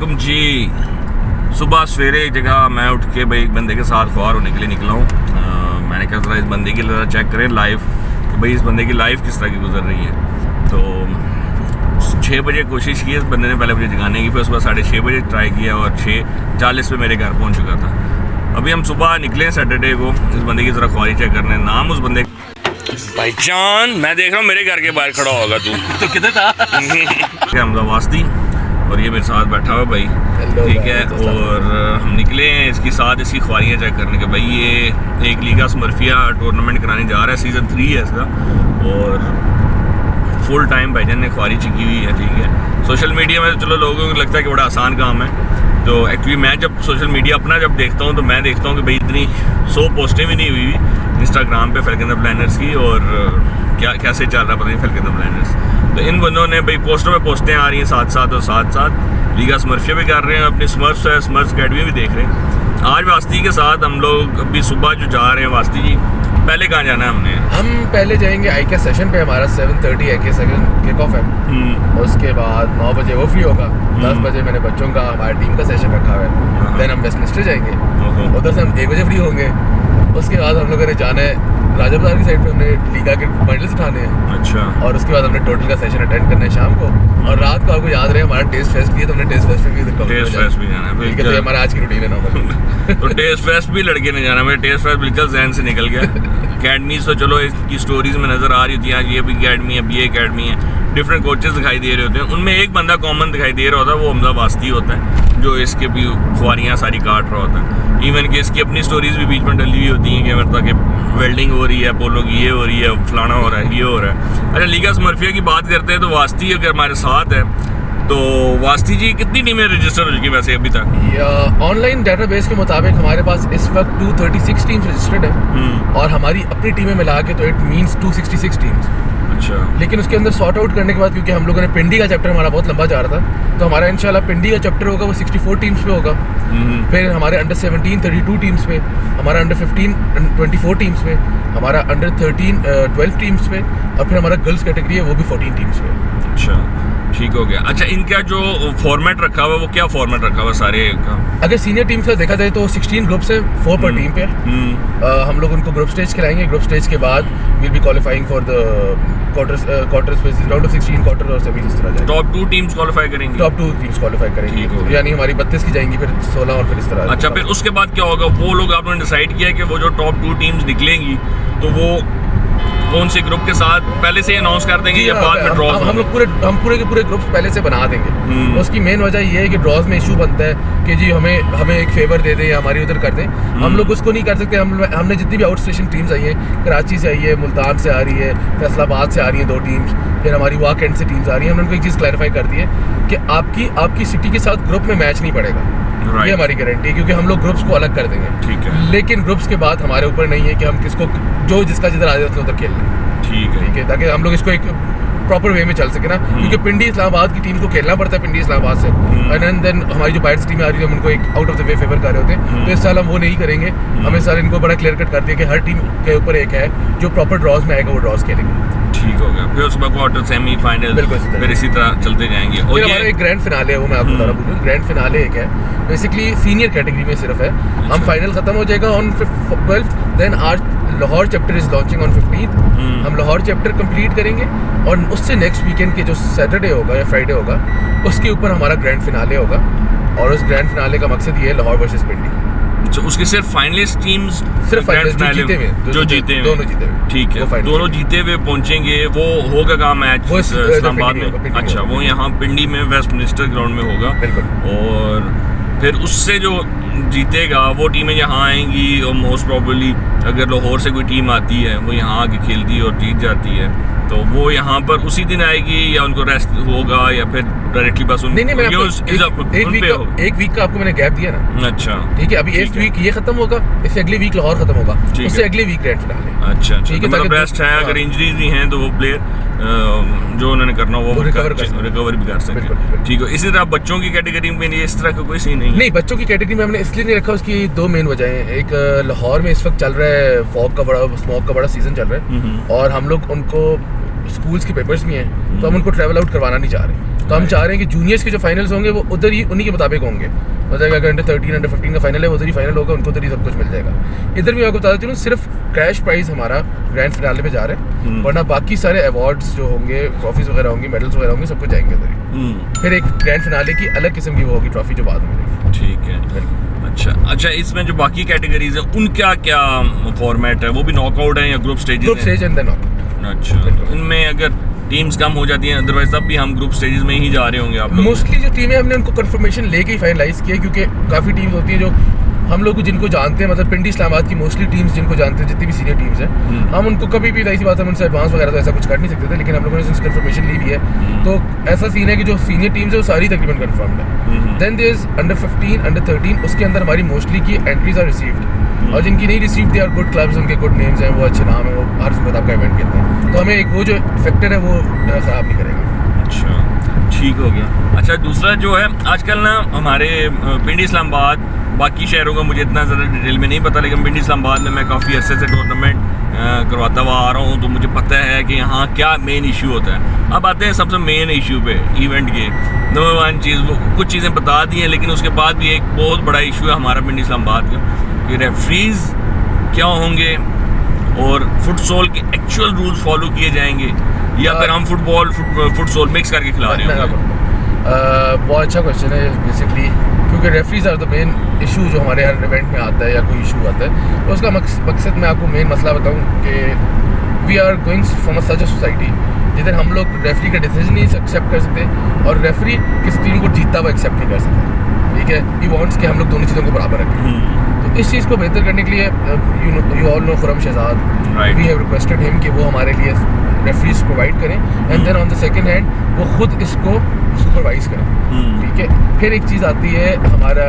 वालेकुम जी। सुबह सवेरे एक जगह मैं उठ के भाई एक बंदे के साथ ख्वार होने के लिए निकला हूँ। मैंने कहा ज़रा इस बंदे की ज़रा चेक करें लाइफ कि भाई इस बंदे की लाइफ किस तरह की गुजर रही है। तो 6 बजे कोशिश की इस बंदे ने पहले मुझे जगाने की, फिर उसके बाद 6:30 बजे ट्राई किया और 6:40 पे मेरे घर पहुँच चुका था। अभी हम सुबह निकले सैटरडे को इस बंदे की ज़रा ख्वारी चेक करने। नाम उस बंदे भाईजान मैं देख रहा हूँ मेरे घर के बाहर खड़ा होगा तू तो किधर था? हमजा वास्ती और ये मेरे साथ बैठा हुआ भाई, ठीक है। और हम निकले हैं इसके साथ इसकी ख्वारियाँ चेक करने के। भाई ये एक लीगा स्मर्फिया टूर्नामेंट कराने जा रहा है, सीज़न 3 है इसका और फुल टाइम भाईजान ने ख्वारी चिकी हुई है, ठीक है। सोशल मीडिया में तो चलो लोगों को लगता है कि बड़ा आसान काम है, तो एक्चुअली मैं जब सोशल मीडिया अपना जब देखता हूँ तो मैं देखता हूँ कि भाई इतनी 100 पोस्टें भी नहीं हुई इंस्टाग्राम पे फैल्कन द प्लानर्स की, और क्या कैसे चल रहा पता नहीं फैल्कन द प्लानर्स। तो इन बंदों ने भाई पोस्टों में पोस्टें आ रही हैं साथ साथ, और साथ साथ लीगा स्मर्फिया भी कर रहे हैं, अपनी स्मर्फ्स है स्मर्फ्स अकेडमी भी देख रहे हैं। आज वास्ती के साथ हम लोग अभी सुबह जो जा रहे हैं वास्ती जी, पहले कहाँ जाना है हमने? हम पहले जाएंगे आईके सेशन पे, हमारा 7:30 आईके सेशन किक ऑफ है। उसके बाद 9 बजे वो फ्री होगा, 10 बजे मैंने बच्चों का हमारी टीम का सेशन रखा हुआ है। देन हम वेस्टमिंस्टर जाएंगे, उधर से हम 1 बजे फ्री होंगे। उसके बाद हम लोगों ने जाना है राजा बाजार की साइड पे, हमने लीगा के बंडल्स उठाने हैं। अच्छा। और उसके बाद हमने टोटल का सेशन अटेंड करना है शाम को, और रात को आपको याद रहे हमारा टेस्ट फेस्ट भी है, तो हमने टेस्ट फेस्ट भी जाना है। ठीक है, तो हमारा आज की रूटीन है नॉर्मल। तो टेस्ट फेस्ट भी लड़के ने जाना, मेरे टेस्ट फेस्ट बिल्कुल जहन से निकल गया। अकेडमीज तो चलो इसकी स्टोरीज में नज़र आ रही होती है, आज ये भी अकेडमी है, ये अकेडमी है, डिफरेंट कोचेस दिखाई दे रहे होते हैं। उनमें एक बंदा कॉमन दिखाई दे रहा होता है, वो हमजा वास्ती होता है, जो इसके भी ख्वारियाँ सारी काट रहा होता है। इवन कि इसकी अपनी स्टोरीज भी बीच में डली हुई होती हैं कि मतलब कि वेल्डिंग हो रही है, पोलो की ये हो रही है, फलाना हो रहा है, ये हो रहा है। अच्छा, लीगा स्मर्फिया की बात करते हैं तो वास्ती अगर हमारे साथ है तो वास्ती जी कितनी टीमें रजिस्टर हो चुकी वैसे अभी तक? ऑनलाइन डेटाबेस के मुताबिक हमारे पास इस वक्त 236 टीम्स रजिस्टर्ड है, और हमारी अपनी टीमें मिला के तो इट मींस 266 टीम्स। अच्छा। लेकिन उसके अंदर सॉर्ट आउट करने के बाद, क्योंकि हम लोगों ने पिंडी का चैप्टर हमारा बहुत लंबा जा रहा था, तो हमारा इंशाल्लाह पिंडी का चैप्टर होगा वो 64 टीम्स पे होगा। फिर हमारे अंडर 17 32 टीम्स पे, हमारा अंडर 15 24 टीम्स पे, हमारा अंडर 13 12 टीम्स पे, और फिर हमारा गर्ल्स कैटेगरी है वो भी 14 टीम्स पे। अच्छा, ठीक हो गया। अच्छा, इनका जो फॉर्मेट रखा हुआ वो क्या फॉर्मेट रखा हुआ सारे का? अगर सीनियर टीम्स का देखा जाए तो 16 ग्रुप्स है, 4 पर टीम पे। हम लोग उनको ग्रुप स्टेज खिलाएंगे। ग्रुप स्टेज के बाद will be qualifying for the quarters basis, round of 16 quarter और सेमीज इस तरह जाएगा। टॉप 2 टीम्स क्वालिफाई करेंगी? टॉप 2 टीम्स क्वालिफाई करेंगी, यानी हमारी 32 की जाएंगी, फिर 16 और फिर इस तरह। अच्छा, फिर उसके बाद क्या होगा? वो लोग आपने डिसाइड किया कि वो जो टॉप 2 टीम्स निकलेंगी तो वो कौन से ग्रुप के साथ पहले से अनाउंस कर देंगे या बाद में ड्रॉज? हम पूरे के पूरे ग्रुप्स पहले से बना देंगे। उसकी मेन वजह ये है कि ड्रॉज में इशू बनता है कि जी हमें एक फेवर दे दें या हमारी उधर कर दें। हम लोग उसको नहीं कर सकते। हमने जितनी भी आउट स्टेशन टीम्स आई हैं, कराची से आई है, मुल्तान से आ रही है, फैसलाबाद से आ रही हैं 2 टीम्स, फिर हमारी वाक एंड से टीम्स आ रही हैं। हमने उनको एक चीज़ क्लैरिफाई कर दी है कि आपकी सिटी के साथ ग्रुप में मैच नहीं पड़ेगा। ये हमारी गारंटी है, क्योंकि हम लोग ग्रुप्स को अलग कर देंगे। ठीक है। लेकिन ग्रुप्स के बाद हमारे ऊपर नहीं है कि हम किसको जो जिसका जिधर आ जाए उसने उधर खेल लें। ठीक है, ताकि हम लोग इसको एक प्रॉपर वे में चल सके ना, क्योंकि पिंडी इस्लामाबाद की टीम को खेलना पड़ता है पिंडी इस्लामाबाद से, एंड देन हमारी जो बाहर से टीमें आ रही है हम उनको एक out of the way favour कर रहे होते हैं। तो इस साल हम वो नहीं करेंगे। हम इस साल इनको बड़ा क्लियर कट कर दिया कि हर टीम के ऊपर एक है जो प्रॉपर ड्रॉज में आएगा, वो ड्रॉज खेलेंगे। ठीक हो गया। फिर उसके क्वार्टर सेमी फाइनल फिर इसी तरह चलते जाएंगे। और हमारा एक ग्रैंड फिनाले है, वो मैं आपको बता रहा हूँ। ग्रैंड फिनाले एक है, बेसिकली सीनियर कैटेगरी में सिर्फ है। हम फाइनल खत्म हो जाएगा ऑन 12th, देन आज Lahore chapter is launching on 15th। हम लाहौर चैप्टर कंप्लीट करेंगे, और उससे नेक्स्ट वीकेंड के जो सैटरडे होगा या फ्राइडे होगा उसके ऊपर हमारा ग्रैंड फिनाले होगा। और उस ग्रैंड फिनाले का मकसद ये है लाहौर वर्सेस पिंडी। तो उसके सिर्फ फाइनलिस्ट टीम्स सिर्फ फाइनलिस्ट जो जीते हुए दोनों जीते हुए, ठीक है, दोनों जीते हुए पहुंचेंगे। वो होगा कहाँ मैच? इस्लामाबाद में। अच्छा, वो यहाँ पिंडी में वेस्टमिंस्टर ग्राउंड में होगा। बिल्कुल। और फिर उससे जो जीतेगा वो टीमें यहाँ आएंगी, और मोस्ट प्रॉबली अगर लाहौर से कोई टीम आती है वो यहाँ आके खेलती है और जीत जाती है, तो वो यहाँ पर उसी दिन आएगी या उनको रेस्ट होगा या फिर डायरेक्टली बस नहीं, एक वीक का आपको मैंने गैप दिया ना। अच्छा, ठीक है। अभी एक वीक ये खत्म होगा, इससे अगले वीक लाहौर खत्म होगा, उससे अगले वीक ग्रैंड फिनाले। अच्छा, ठीक है। मतलब रेस्ट है, अगर इंजरीज भी हैं तो वो प्लेयर जो उन्होंने करना वो रिकवर भी कर सकते हैं। ठीक है। इसी तरह बच्चों की कैटेगरी में इस तरह का कोई सीन नहीं। बच्चों की कैटेगरी में हमने इसलिए नहीं रखा, उसकी 2 मेन वजह हैं। एक, लाहौर में इस वक्त चल रहा है स्मोक का बड़ा सीजन चल रहा है, और हम लोग उनको स्कूल्स के पेपर्स भी हैं, तो हम उनको ट्रैवल आउट करवाना नहीं चाह रहे। तो हम चाह रहे हैं कि जूनियर्स के जो फाइनल्स होंगे वो उधर ही उन्हीं के मुताबिक होंगे, मतलब अगर अंडर 13 अंडर 15 का फाइनल है उधर ही फाइनल होगा, उनको उधर ही सब कुछ मिल जाएगा। इधर भी आपको बताता चलूँ सिर्फ कैश प्राइज हमारा ग्रैंड फिनाले पे जा रहे हैं, वरना बाकी सारे अवार्ड्स जो होंगे, ट्रॉफीज वगैरह होंगी, मेडल्स वगैरह होंगे, सब कुछ जाएंगे उधर ही। फिर एक ग्रैंड फिनाले की अलग किस्म की वो होगी ट्रॉफी जो बाद में मिलेगी। ठीक है। अच्छा, इसमें जो बाकी कैटेगरीज है उनका क्या फॉर्मेट है? वो भी नॉकआउट है या group stage and then knockout? अच्छा, तो इनमें अगर टीम्स कम हो जाती हैं, अदरवाइज तब भी हम ग्रुप स्टेजेस में ही जा रहे होंगे आप लोग? मोस्टली जो टीमें हमने उनको कंफर्मेशन लेके ही फाइनलाइज किया, क्योंकि काफ़ी टीम्स होती हैं जो हम लोग जिनको जानते हैं, मतलब पिंडी इस्लामाबाद की मोस्टली टीम्स जिनको जानते हैं, जितनी भी सीनियर टीम्स हैं, हम उनको कभी भी ऐसी बात है उनसे एडवांस वगैरह तो ऐसा कुछ कर नहीं सकते थे, लेकिन हम लोगों ने उसकी कंफर्मेशन ली हुई है। तो ऐसा सीन है कि जो सीनियर टीम्स है वो सारी तकरीबन कंफर्म्ड है। Then there is under 15 under 13, उसके अंदर हमारी मोस्टली की एंट्रीज आर रिसीव्ड, और जिनकी नहीं receive they are good clubs, उनके गुड नेम्स हैं, वो अच्छे नाम है, वो हर सूरत आपका इवेंट कहते हैं। तो हमें एक वो जो फैक्टर है वो ख़राब नहीं करेगा। अच्छा, ठीक हो गया। अच्छा, दूसरा जो है आजकल ना हमारे पिंडी इस्लामाबाद, बाकी शहरों का मुझे इतना ज़्यादा डिटेल में नहीं पता, लेकिन पिंडी इस्लामाबाद में मैं काफ़ी अरसे से टूर्नामेंट करवाता हुआ आ रहा हूँ, तो मुझे पता है कि यहाँ क्या मेन इशू होता है। अब आते हैं सबसे मेन इशू पे इवेंट के। नंबर वन चीज़, वो कुछ चीज़ें बता दी हैं, लेकिन उसके बाद भी एक बहुत बड़ा इशू है हमारा पिंडी इस्लामाबाद का कि रेफरीज क्या होंगे और फुटसॉल के एक्चुअल रूल्स फॉलो किए जाएंगे या फिर हम फुटसॉल मिक्स करके खिला रहे हैं? बहुत अच्छा क्वेश्चन है बेसिकली, क्योंकि referees are the main issue जो हमारे हर इवेंट में आता है या कोई इशू आता है। तो उसका मकसद मैं आपको मेन मसला बताऊं कि we are going from such a society जिधर हम लोग रेफरी का डिसीजन नहीं एक्सेप्ट कर सकते और रेफरी किसी टीम को जीतता हुआ एक्सेप्ट नहीं कर सकते। ठीक है, ही वांट्स कि हम लोग दोनों चीज़ों को बराबर रखें। तो इस चीज़ को बेहतर करने के लिए you all know Khurram Shahzad, we have requested him कि वो हमारे लिए रेफरीज प्रोवाइड करें, and then on the second hand वो खुद इसको सुपरवाइज करें। ठीक है, फिर एक चीज़ आती है हमारा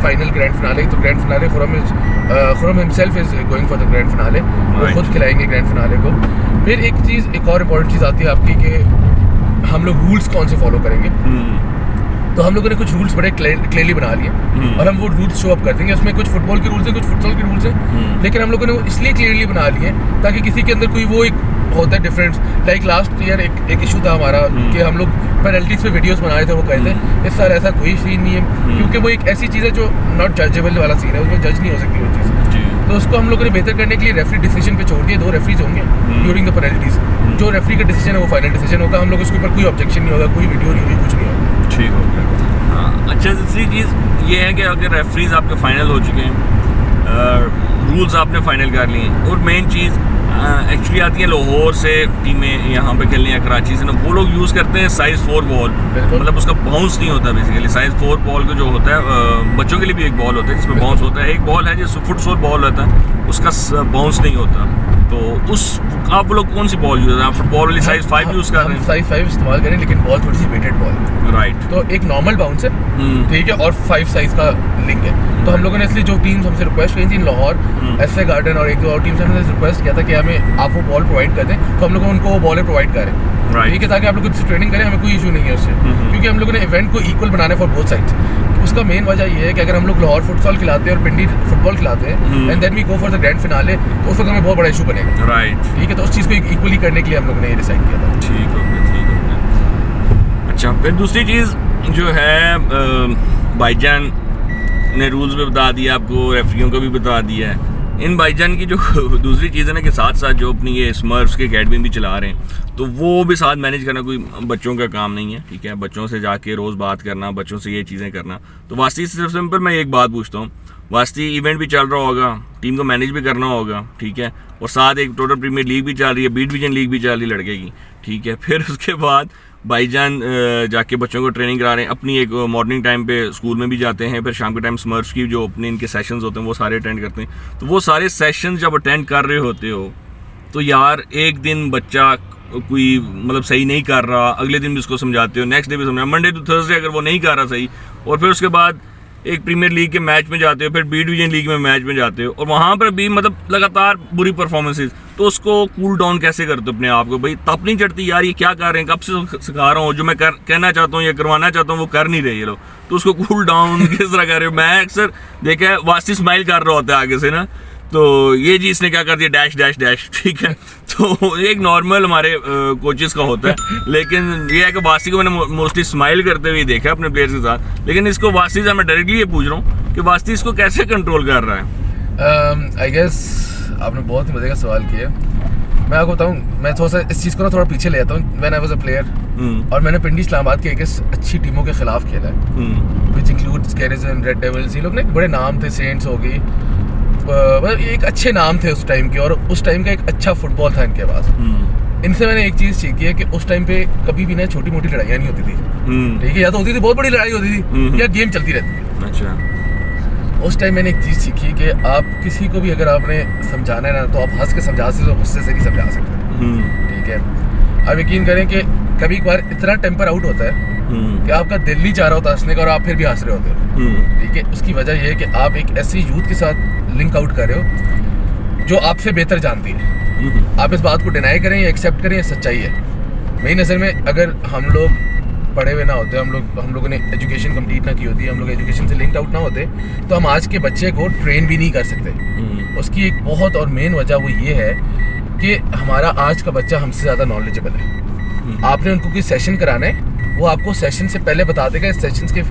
फाइनल ग्रैंड फिनाले। तो grand finale Khurram himself is going for the grand finale, वो खुद खिलाएंगे ग्रैंड फिनाले को। फिर एक और इम्पॉर्टेंट चीज़ आती है आपकी कि हम लोग रूल्स कौन से फॉलो करेंगे। तो हम लोगों ने कुछ रूल्स बड़े क्लियरली बना लिए और हम वो रूल्स शो अप कर देंगे। उसमें कुछ फुटबॉल के रूल्स हैं, कुछ फुटसॉल के रूल्स हैं, लेकिन हम लोगों ने वो इसलिए क्लियरली बना लिए ताकि किसी के अंदर कोई वो एक होता है डिफरेंस। लाइक लास्ट ईयर एक इशू था हमारा कि हम लोग पेनल्टीज पे वीडियोस बना रहे थे, वो कहते हैं इस साल ऐसा कोई सीन नहीं है, क्योंकि वो एक ऐसी चीज़ है जो नॉट जजेबल वाला सीन है, उसमें जज नहीं हो सकती वो चीज़। तो उसको हम लोगों ने बेहतर करने के लिए रेफरी डिसीजन पे छोड़ दिए। 2 रेफरीज होंगे ड्यूरिंग द पेनल्टीज, जो रेफरी का डिसीजन है वो फाइनल डिसीजन होगा। हम लोग उसके ऊपर कोई ऑब्जेक्शन नहीं होगा, कोई वीडियो नहीं होगी, कुछ नहीं होगा। ठीक हो गया। हाँ, अच्छा, दूसरी चीज़ ये है कि अगर रेफरीज आपके फाइनल हो चुके हैं, रूल्स आपने फाइनल कर लिए, और मेन चीज़ एक्चुअली आती है लाहौर से टीमें यहाँ पे खेलने या कराची से ना, वो लोग यूज़ करते हैं साइज़ 4 बॉल, मतलब उसका बाउंस नहीं होता बेसिकली। साइज़ 4 बॉल का जो होता है, बच्चों के लिए भी एक बॉल होता है जिसमें बाउंस होता है, एक बॉल है जो फुटसॉल बॉल होता है, उसका बाउंस नहीं होता। तो आप लोग कौन सी बॉल यूज़ करते हैं? फुटबॉल वाली साइज़ 5 यूज़ कर रहे हैं? साइज़ 5 इस्तेमाल करें, लेकिन बॉल थोड़ी सी वेटेड बॉल, राइट। तो एक नॉर्मल बाउंस है, ठीक है, और 5 साइज़ का लिंक है। तो हम लोगों ने इसलिए जो टीम्स हमसे रिक्वेस्ट की थी, लाहौर, एसए गार्डन और एक दो और टीम्स हमने रिक्वेस्ट किया था कि हमें आप वो बॉल प्रोवाइड कर दें, तो हम लोगों उनको वो बॉलें प्रोवाइड करें, ठीक है, ताकि आप लोग उससे ट्रेनिंग करें, हमें कोई इशू नहीं है उससे, क्योंकि हम लोगों ने इवेंट को इक्वल बनाना है फॉर बोथ साइड्स। उसका मेन वजह ये है कि अगर हम लोग लाहौर फुटसॉल खिलाते हैं और पिंडी फुटबॉल खिलाते हैं and then we go for the grand finale, तो उस वक्त हमें बहुत बड़ा इशू बनेगा, राइट। ठीक है, तो उस चीज़ को इक्वली करने के लिए हम लोगों ने ये डिसाइड किया था। ठीक हो गया, ठीक हो गया। अच्छा, फिर दूसरी चीज़ जो है, भाईजान ने रूल्स भी बता दिया आपको, रेफरियों को भी बता दिया है। इन भाईजान की जो दूसरी चीज़ है ना कि साथ साथ जो अपनी ये स्मर्फ्स के अकेडमी भी चला रहे हैं, तो वो भी साथ मैनेज करना कोई बच्चों का काम नहीं है। ठीक है, बच्चों से जाके रोज़ बात करना, बच्चों से ये चीज़ें करना। तो वास्ती सिर्फ सिंपल मैं एक बात पूछता हूँ, वास्ती इवेंट भी चल रहा होगा, टीम को मैनेज भी करना होगा, ठीक है, और साथ एक टोटल प्रीमियर लीग भी चल रही है, बी डिवीजन लीग भी चल रही है लड़के की, ठीक है। फिर उसके बाद भाईजान जाके बच्चों को ट्रेनिंग करा रहे हैं, अपनी एक मॉर्निंग टाइम पे स्कूल में भी जाते हैं, फिर शाम के टाइम स्मर्फ्स की जो अपने इनके सेशंस होते हैं वो सारे अटेंड करते हैं। तो वो सारे सेशंस जब अटेंड कर रहे होते हो, तो यार एक दिन बच्चा कोई मतलब सही नहीं कर रहा, अगले दिन भी उसको समझाते हो, नेक्स्ट डे भी समझा, मंडे टू थर्सडे अगर वो नहीं कर रहा सही, और फिर उसके बाद एक प्रीमियर लीग के मैच में जाते हो, फिर बी डिवीजन लीग में मैच में जाते हो, और वहाँ पर भी मतलब लगातार बुरी परफॉर्मेंसेस, तो उसको कूल डाउन कैसे करते हो अपने आप को? भाई तप नहीं चढ़ती यार, ये क्या कर रहे हैं, कब से सिखा रहा हूँ, जो मैं कहना चाहता हूँ या करवाना चाहता हूँ वो कर नहीं रहे ये लोग, तो उसको कूल डाउन किस तरह कर रहे हो? मैं अक्सर देखा है वास्ती स्माइल कर रहा होता है आगे से ना, तो ये जी इसने क्या कर दिया, डैश डैश डैश, ठीक है। तो एक नॉर्मल हमारे कोचेस का होता है, लेकिन ये है कि वासी को मैंने मोस्टली स्माइल करते हुए देखा अपने प्लेयर्स के साथ, लेकिन इसको वासी से मैं डायरेक्टली ये पूछ रहा हूँ कि वासी इसको कैसे कंट्रोल कर रहा है। आई गेस आपने बहुत ही मजे का सवाल किया। मैं आपको बताऊँ, मैं थोड़ा सा इस चीज़ को ना थोड़ा पीछे ले आता हूँ। When I was a player और मैंने पिंडी इस्लामाबाद के एक अच्छी टीमों के खिलाफ खेला है, विच इंक्लूड्स कैरिजन, रेड डेविल्स। ये लोग ना बड़े नाम थे, सेंट्स हो गई, मतलब एक अच्छे नाम थे उस टाइम के, और उस टाइम का एक अच्छा फुटबॉल था इनके पास। इनसे मैंने एक चीज़ सीखी है कि उस टाइम पे कभी भी ना छोटी मोटी लड़ाइयाँ नहीं होती थी, ठीक है, या तो होती थी बहुत बड़ी लड़ाई होती थी, या गेम चलती रहती थी। अच्छा। उस टाइम मैंने एक चीज़ सीखी कि आप किसी को भी अगर आपने समझाना है ना, तो आप हंस के समझा सकते हो, गुस्से से नहीं समझा सकते, ठीक है। आप यकीन करें कि कभी कभार इतना टेम्पर आउट होता है कि आपका दिल नहीं चाह रहा होता हंसने का, और आप फिर भी हंस रहे होते हो, ठीक है। उसकी वजह यह है कि आप एक ऐसी यूथ के साथ लिंक आउट कर रहे हो जो आपसे बेहतर जानती है। आप इस बात को डिनाई करें या एक्सेप्ट करें, ये सच्चाई है। मेरी नज़र में अगर हम लोग पढ़े हुए ना होते, हम लोगों ने एजुकेशन कंप्लीट ना की होती, हम लोग एजुकेशन से लिंक्ड आउट ना होते, तो हम आज के बच्चे को ट्रेन भी नहीं कर सकते। उसकी एक बहुत और मेन वजह वो ये है कि हमारा आज का बच्चा हमसे ज़्यादा नॉलेजेबल है। आपने उनको कोई सेशन कराना है, वो आपको सेशन से पहले बता देगा इस सेशन के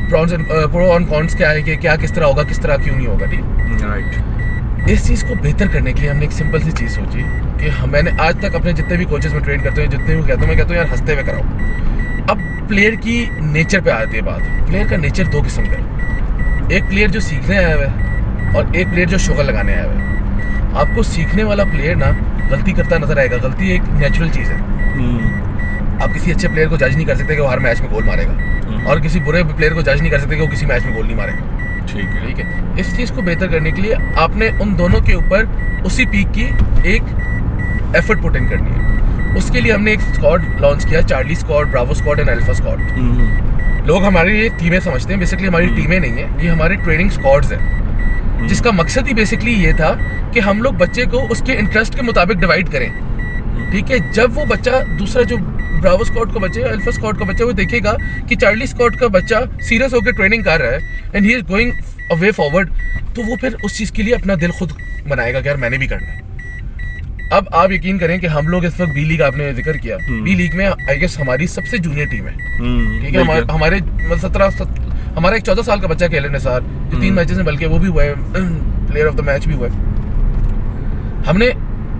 प्रो और कॉन्स क्या है, कि क्या किस तरह होगा, किस तरह क्यों नहीं होगा, ठीक राइट। इस चीज़ को बेहतर करने के लिए हमने एक सिंपल सी चीज़ सोची कि मैंने आज तक अपने जितने भी कोचेस में ट्रेन करते हैं, जितने भी कहता हूँ यार हंसते हुए कराओ। अब प्लेयर की नेचर पे आती है बात। प्लेयर का नेचर दो किस्म का है, एक प्लेयर जो सीखने आया हुआ है और एक प्लेयर जो शुगर लगाने आया हुआ है। आपको सीखने वाला प्लेयर ना गलती करता नजर आएगा, गलती एक नेचुरल चीज़ है। आप किसी अच्छे प्लेयर को जज नहीं कर सकते कि वो हर मैच में गोल मारेगा, और किसी बुरे प्लेयर को जज नहीं कर सकते कि वो किसी मैच में गोल नहीं मारेगा, ठीक है। इस चीज़ को बेहतर करने के लिए आपने उन दोनों के ऊपर उसी पीक की एक एफर्ट पुट इन करनी है। उसके लिए हमने एक स्क्वाड लॉन्च किया, Charlie squad, Bravo squad and alpha squad. लोग हमारी ये टीमें समझते हैं, बेसिकली हमारी टीमें नहीं है, ये हमारे ट्रेनिंग स्क्वाड्स हैं, जिसका मकसद ही बेसिकली ये था कि हम लोग बच्चे को उसके इंटरेस्ट के मुताबिक डिवाइड करें, ठीक है। जब वो बच्चा दूसरा जो ब्रावो स्क्वाड का बच्चा, अल्फा स्क्वाड का बच्चा, वो देखेगा कि चार्ली स्क्वाड का बच्चा सीरियस होकर ट्रेनिंग कर रहा है and he is going a way forward, तो वो फिर उस चीज़ के लिए अपना दिल खुद बनाएगा कि यार मैंने भी करना है। अब आप यकीन करें कि हम लोग इस वक्त बी लीग, आपने जिक्र किया, बी लीग में आई गेस हमारी सबसे जूनियर टीम है, ठीक है। हमारे 17 हमारा एक 14 साल का बच्चा खेले निसार, जो 3 मैचेस में, बल्कि वो भी हुआ है, प्लेयर ऑफ द मैच भी हुआ है। हमने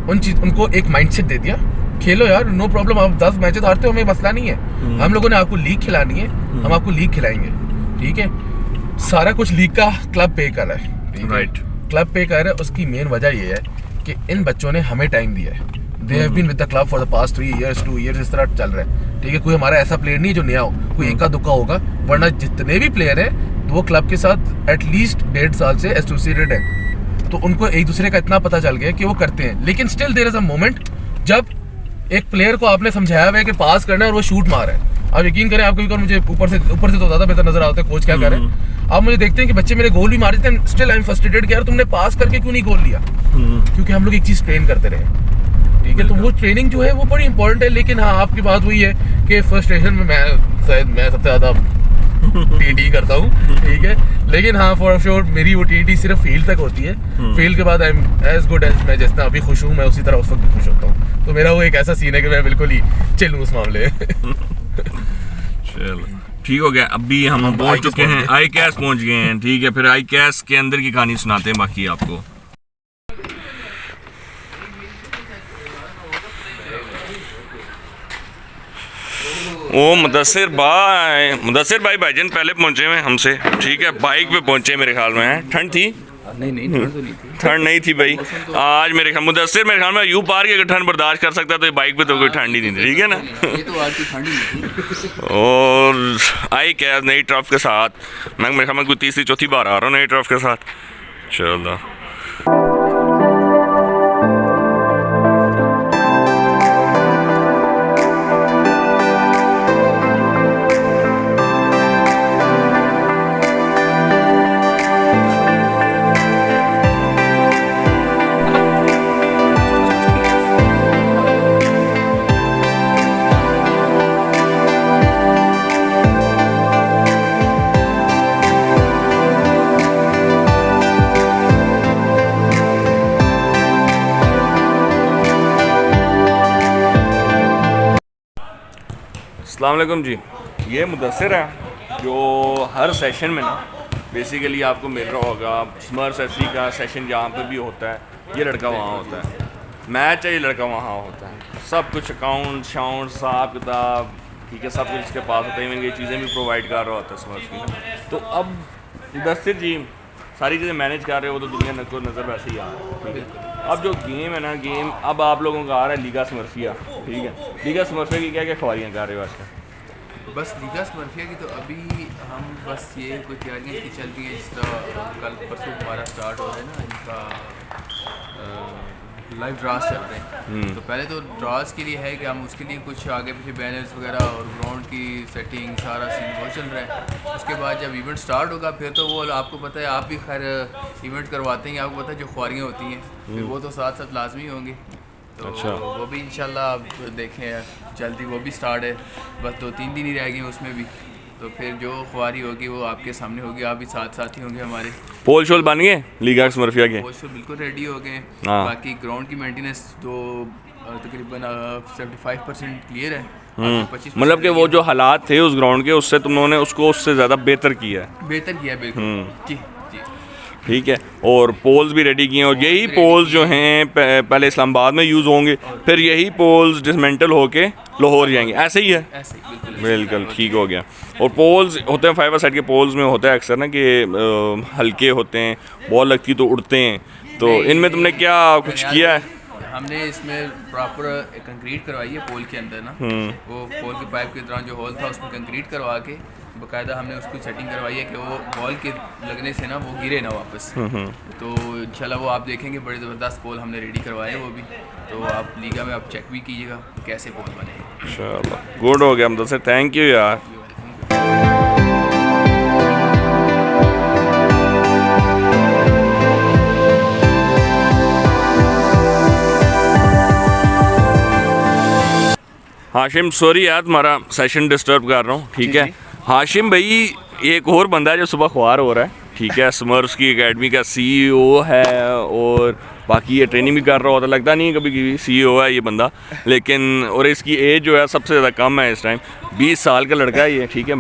उनको एक माइंडसेट दे दिया, खेलो यार, नो प्रॉब्लम, आप 10 मैचेस हारते हो, हमें मसला नहीं है। हम लोगों ने आपको लीग खिलानी है, हम आपको लीग खिलाएंगे, ठीक है। सारा कुछ लीग का क्लब पे कर रहा है, राइट, क्लब पे कर रहा है। उसकी मेन वजह ये है कि इन बच्चों ने हमें टाइम दिया है। They have been with the club for the past 3 years 2 years, इस तरह चल रहा है, ठीक है। कोई हमारा ऐसा प्लेयर नहीं है जो नया हो, कोई एका दुक्का होगा, वरना जितने भी प्लेयर हैं वो क्लब के साथ एटलीस्ट 1.5 साल से एसोसिएटेड है, तो उनको एक दूसरे का इतना पता चल गया कि वो करते हैं। लेकिन still there is a moment जब एक प्लेयर को आपने समझाया हुआ है कि पास करना है और वो शूट मार है। आप यकीन करें, आप कभी मुझे ऊपर से तो ज़्यादा बेहतर नजर आता है कोच क्या कर रहे हैं। आप मुझे देखते हैं कि बच्चे मेरे गोल भी मार देते हैं, स्टिल आई एम फ्रस्ट्रेटेड कि यार तुमने पास करके क्यों नहीं गोल लिया, क्योंकि हम लोग एक चीज़ ट्रेन करते रहे, ठीक है। तो वो ट्रेनिंग जो है वो बड़ी इंपॉर्टेंट है। लेकिन हाँ, आपकी बात वही है कि फ्रस्ट्रेशन में मैं सबसे ज़्यादा टी करता हूँ, ठीक है। लेकिन हाँ, फॉर श्योर मेरी वो टी सिर्फ फील्ड तक होती है। फील्ड के बाद I am as good as मैं जिस तरह अभी खुश हूँ, मैं उसी तरह उस वक्त भी खुश होता हूँ। तो मेरा वो एक ऐसा सीन है कि मैं बिल्कुल ही चिल हूँ उस मामले में। चलो ठीक हो गया। अभी हम पहुंच चुके हैं, आई कैश पहुंच गए हैं, ठीक है। फिर आई कैश के अंदर की कहानी सुनाते हैं बाकी आपको। ओ मुदस्सिर भाई भाईजान पहले पहुंचे हुए हमसे, ठीक है। बाइक पे पहुंचे, मेरे ख्याल में ठंड थी, नहीं ठंड तो नहीं थी, ठंड नहीं थी भाई। आज मेरे ख्याल मुदस्सिर, मेरे ख्याल में यू पार की ठंड बर्दाश्त कर सकता, तो ये बाइक पे तो कोई ठंड ही नहीं थी, ठीक है ना। ये तो आज की ठंड ही थी। और आई कैश नई ट्रफ के साथ, मैं मेरे ख्याल में कोई तीसरी चौथी बार आ रहा हूँ नई ट्रफ के साथ। चलो अस्सलाम वालेकुम जी। ये मुदस्सिर है जो हर सेशन में ना बेसिकली आपको मिल रहा होगा। स्मर्स एफसी का सेशन जहाँ पे भी होता है, ये लड़का वहाँ होता है। मैच है, ये लड़का वहाँ होता है। सब कुछ अकाउंट शाउंट हिसाब किताब, ठीक है, सब कुछ इसके पास होता है। इवन ये चीज़ें भी प्रोवाइड कर रहा होता है स्मर्स की। तो अब मुदस्सिर जी सारी चीज़ें मैनेज कर रहे हो तो दुनिया को नज़र वैसे ही आ रहा है, ठीक है। अब जो गेम है ना, गेम अब आप लोगों का आ रहा है लीगा स्मर्फिया, ठीक है। लीगा स्मर्फिया की क्या क्या ख्वारियाँ कर रहे हो आजकल? बस लीगा स्मर्फिया की तो अभी हम बस ये कोई तैयारियाँ की चल रही है। जिस तरह कल परसों हमारा स्टार्ट हो रहा है ना, इनका लाइव ड्रास चल रहे हैं। तो पहले तो ड्रास के लिए है कि हम उसके लिए कुछ आगे पीछे बैनर्स वगैरह और ग्राउंड की सेटिंग सारा सीन वो चल रहा है। उसके बाद जब इवेंट स्टार्ट होगा फिर तो वो आपको पता है, आप भी खैर इवेंट करवाते हैं, आपको पता है जो ख्वारियाँ होती हैं फिर वो तो साथ साथ लाजमी होंगी। तो अच्छा। वो भी इंशाल्लाह आप देखें जल्दी वो भी स्टार्ट है। बस 2-3 दिन ही रह गए उसमें भी। तो फिर जो ख्वारी होगी वो आपके सामने होगी, आप भी साथ साथ ही होंगे हमारे। पोल शोल बन गए लीगा स्मर्फिया के? पोल शोल बिल्कुल रेडी हो गए। हाँ। बाकी ग्राउंड की मेंटेनेंस तो तकरीबन 75% क्लियर है। 25% मतलब कि वो जो हालात थे उस ग्राउंड के, उससे तुमने उसको उससे ज़्यादा बेहतर किया है। बेहतर किया है बिल्कुल। जी जी ठीक है। और पोल्स भी रेडी किए हैं, और यही पोल्स जो हैं पहले इस्लामाबाद में यूज़ होंगे, फिर यही पोल्स डिसमेंटल होके लाहौर जाएंगे, ऐसे ही है? ऐसे ही बिल्कुल बिल्कुल ठीक हो गया। और पोल्स होते हैं 5 साइड के पोल्स में होता है अक्सर ना कि हल्के होते हैं, बॉल लगती तो उड़ते हैं। तो इनमें तुमने क्या कुछ किया है? हमने इसमें प्रॉपर कंक्रीट करवाई है पोल के अंदर ना। वो पोल के पाइप के दौरान जो होल था उसमें कंक्रीट करवा के बाकायदा हमने उसको सेटिंग करवाई है कि वो बॉल के लगने से ना वो गिरे ना वापस। तो इंशाल्लाह वो आप देखेंगे बड़े ज़बरदस्त पोल हमने रेडी करवाए हैं वो भी। तो आप लीगा में आप चेक भी कीजिएगा कैसे पोल बने। इंशाल्लाह गुड हो गया मुदस्सिर, थैंक यू यार। हाशिम सॉरी यार तुम्हारा सेशन डिस्टर्ब कर रहा हूँ, ठीक है। हाशिम भाई एक और बंदा है जो सुबह ख्वार हो रहा है, ठीक है। स्मर्स की एकेडमी का CEO है और बाकी ये ट्रेनिंग भी कर रहा होता, लगता नहीं है कभी CEO है ये बंदा, लेकिन और इसकी एज जो है सबसे ज़्यादा कम है इस टाइम। 20 साल का लड़का है ये, ठीक है।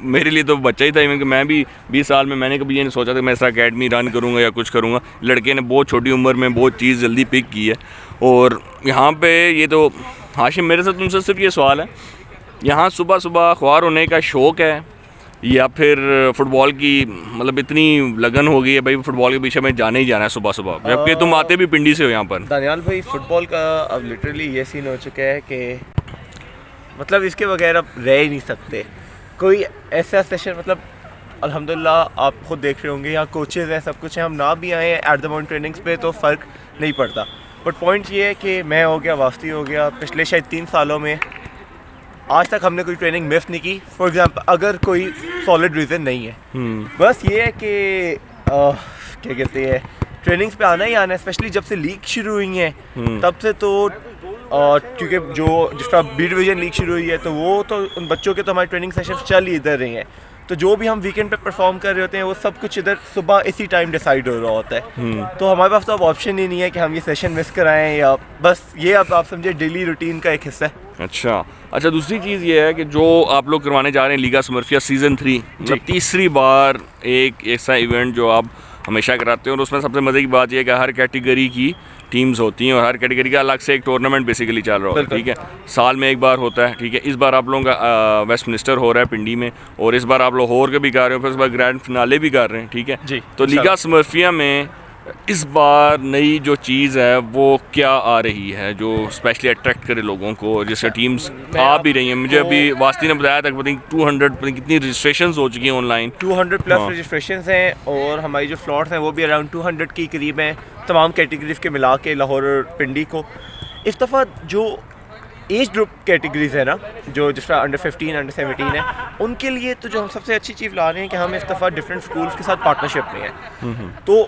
मेरे लिए तो बच्चा ही था, इवन कि मैं भी 20 साल में मैंने कभी ये नहीं सोचा था कि मैं ऐसा अकेडमी रन करूँगा या कुछ करूँगा। लड़के ने बहुत छोटी उम्र में बहुत चीज़ जल्दी पिक की है। और यहाँ पे ये तो हाशिम मेरे से तुमसे सिर्फ ये सवाल है, यहाँ सुबह सुबह ख्वार होने का शौक़ है या फिर फुटबॉल की मतलब इतनी लगन हो गई है भाई फुटबॉल के पीछे में जाना ही जाना है सुबह सुबह, जबकि तुम आते भी पिंडी से हो यहाँ पर? दानियाल भाई फुटबॉल का अब लिटरली ये सीन हो चुका है कि मतलब इसके बगैर अब रह ही नहीं सकते। कोई ऐसा सेशन मतलब अल्हम्दुलिल्लाह आप खुद देख रहे होंगे यहाँ कोचेज़ हैं, सब कुछ है। हम ना भी आए हैं एट द मोमेंट ट्रेनिंग्स पे तो फ़र्क नहीं पड़ता। बट पॉइंट ये है कि मैं हो गया, वास्ती हो गया, पिछले शायद 3 सालों में आज तक हमने कोई ट्रेनिंग मिस नहीं की। फॉर एग्जांपल अगर कोई सॉलिड रीज़न नहीं है, बस ये है कि क्या कहते हैं ट्रेनिंग्स पे आना ही आना है। स्पेशली जब से लीग शुरू हुई है तब से तो क्योंकि जो जिस तरह बी डिवीज़न लीग शुरू हुई है तो वो तो उन बच्चों के तो हमारे ट्रेनिंग सेशन चल ही इधर रहे हैं। तो जो भी हम वीकेंड पे परफॉर्म कर रहे होते हैं वो सब कुछ इधर सुबह इसी टाइम डिसाइड हो रहा होता है। तो हमारे पास तो अब ऑप्शन ही नहीं है कि हम ये सेशन मिस कराएं या बस ये अब आप समझे डेली रूटीन का एक हिस्सा है। अच्छा दूसरी चीज़ ये है कि जो आप लोग करवाने जा रहे हैं लीगा स्मर्फिया सीज़न 3, मतलब तीसरी बार एक ऐसा इवेंट जो आप हमेशा कराते हो, और उसमें सबसे मज़े की बात यह है कि हर कैटेगरी की टीम्स होती हैं और हर कैटेगरी का अलग से एक टूर्नामेंट बेसिकली चल रहा होता है, ठीक है। साल में एक बार होता है, ठीक है। इस बार आप लोगों का वेस्ट मिनिस्टर हो रहा है पिंडी में, और इस बार आप लाहौर के भी कर रहे हो, फिर इस बार ग्रैंड फिनाले भी कर रहे हैं, ठीक है जी। तो लीगा स्मर्फिया में इस बार नई जो चीज़ है वो क्या आ रही है जो स्पेशली अट्रैक्ट करे लोगों को, जैसे टीम्स आ भी रही हैं? मुझे अभी वास्ती ने बताया था कि 200 कितनी रजिस्ट्रेशंस हो चुकी हैं ऑनलाइन, 200 प्लस रजिस्ट्रेशंस हैं, और हमारी जो स्लॉट्स हैं वो भी अराउंड 200 की करीब हैं तमाम कैटेगरीज के मिला के लाहौर और पिंडी को। इस दफ़ा जो एज ग्रुप कैटेगरीज है ना, जो जिस तरह अंडर 15 अंडर 17 है, उनके लिए तो जो हम सबसे अच्छी चीज़ ला रहे हैं कि हम इस दफ़ा डिफरेंट स्कूल्स के साथ पार्टनरशिप में हैं। तो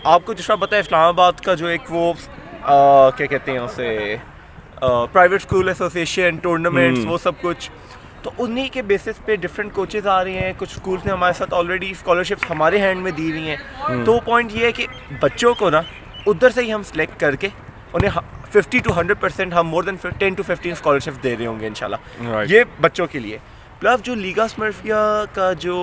आपको जिस तरह पता है इस्लामाबाद का जो एक वो क्या कहते हैं उसे प्राइवेट स्कूल एसोसिएशन टूर्नामेंट्स वो सब कुछ, तो उन्हीं के बेसिस पे डिफरेंट कोचेज़ आ रहे हैं। कुछ स्कूल्स ने हमारे साथ ऑलरेडी स्कॉलरशिप्स हमारे हैंड में दी हुई हैं। तो पॉइंट ये है कि बच्चों को ना उधर से ही हम सिलेक्ट करके उन्हें 50 to 100% हम मोर देन 10 to 15 स्कॉलरशिप दे रहे होंगे इंशाल्लाह। Right. ये बच्चों के लिए। प्लस जो लीगा स्मर्फिया का जो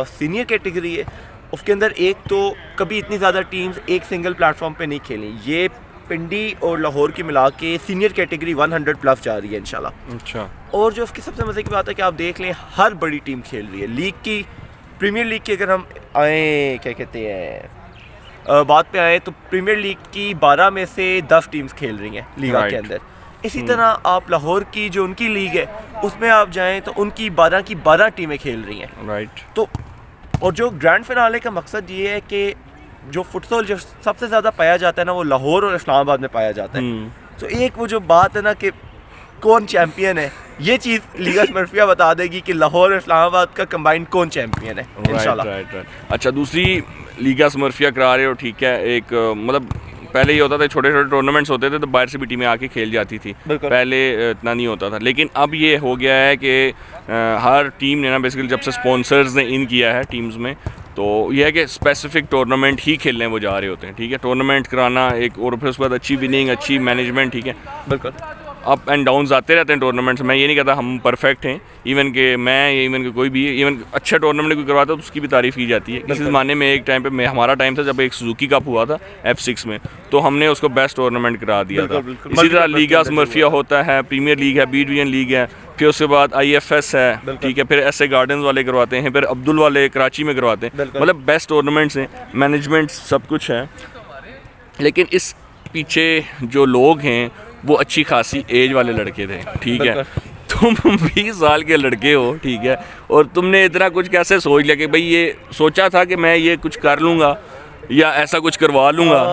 सीनियर कैटेगरी है उसके अंदर एक तो कभी इतनी ज़्यादा टीम्स एक सिंगल प्लेटफॉर्म पे नहीं खेली, ये पिंडी और लाहौर की मिला के सीनियर कैटेगरी 100 प्लस जा रही है इंशाल्लाह। अच्छा। और जो उसकी सबसे मज़े की बात है कि आप देख लें हर बड़ी टीम खेल रही है लीग की। प्रीमियर लीग की अगर हम आए क्या कहते हैं बात पे आए तो प्रीमियर लीग की 12 में से 10 टीम्स खेल रही हैं लीगा के अंदर। इसी तरह आप लाहौर की जो उनकी लीग है उसमें आप जाएं तो उनकी 12 की 12 टीमें खेल रही हैं। राइट। तो और जो ग्रैंड फिनाले का मकसद ये है कि जो फुटसॉल जो सबसे ज़्यादा पाया जाता है ना वो लाहौर और इस्लामाबाद में पाया जाता है। तो एक वो जो बात है ना कि कौन चैम्पियन है, ये चीज़ लीगा स्मर्फिया बता देगी कि लाहौर और इस्लामाबाद का कंबाइंड कौन चैम्पियन है इंशाल्लाह। राइट। अच्छा, दूसरी लीगा स्मर्फिया करा रहे हो, ठीक है। एक मतलब पहले ये होता था छोटे छोटे टूर्नामेंट्स होते थे तो बाहर से भी टीमें आके खेल जाती थी, पहले इतना नहीं होता था। लेकिन अब ये हो गया है कि हर टीम ने ना बेसिकली जब से स्पॉन्सर्स ने इन किया है टीम्स में, तो यह है कि स्पेसिफिक टूर्नामेंट ही खेलने वो जा रहे होते हैं, ठीक है। टूर्नामेंट कराना एक, और फिर उसके बाद अच्छी विनिंग, अच्छी मैनेजमेंट, ठीक है। बिल्कुल अप एंड डाउन्स आते रहते हैं टूर्नामेंट्स। मैं ये नहीं कहता हम परफेक्ट हैं, इवन के मैं, इवन के कोई भी, इवन अच्छा टूर्नामेंट कोई करवाता है तो उसकी भी तारीफ़ की जाती है। किसी ज़माने में एक टाइम पे हमारा टाइम था जब एक सुजुकी कप हुआ था F6 में, तो हमने उसको बेस्ट टूर्नामेंट करा दिया था। इसी तरह लीगा स्मर्फिया होता है, प्रीमियर लीग है, बी डिवीजन लीग है, फिर उसके बाद IFS है, ठीक है। फिर ऐसे गार्डन्स वाले करवाते हैं, फिर अब्दुल वाले कराची में करवाते हैं। मतलब बेस्ट टूर्नामेंट्स हैं, मैनेजमेंट सब कुछ है। लेकिन इस पीछे जो लोग हैं वो अच्छी खासी एज वाले लड़के थे, ठीक है। तुम 20 साल के लड़के हो, ठीक है, और तुमने इतना कुछ कैसे सोच लिया कि भाई ये सोचा था कि मैं ये कुछ कर लूँगा या ऐसा कुछ करवा लूँगा?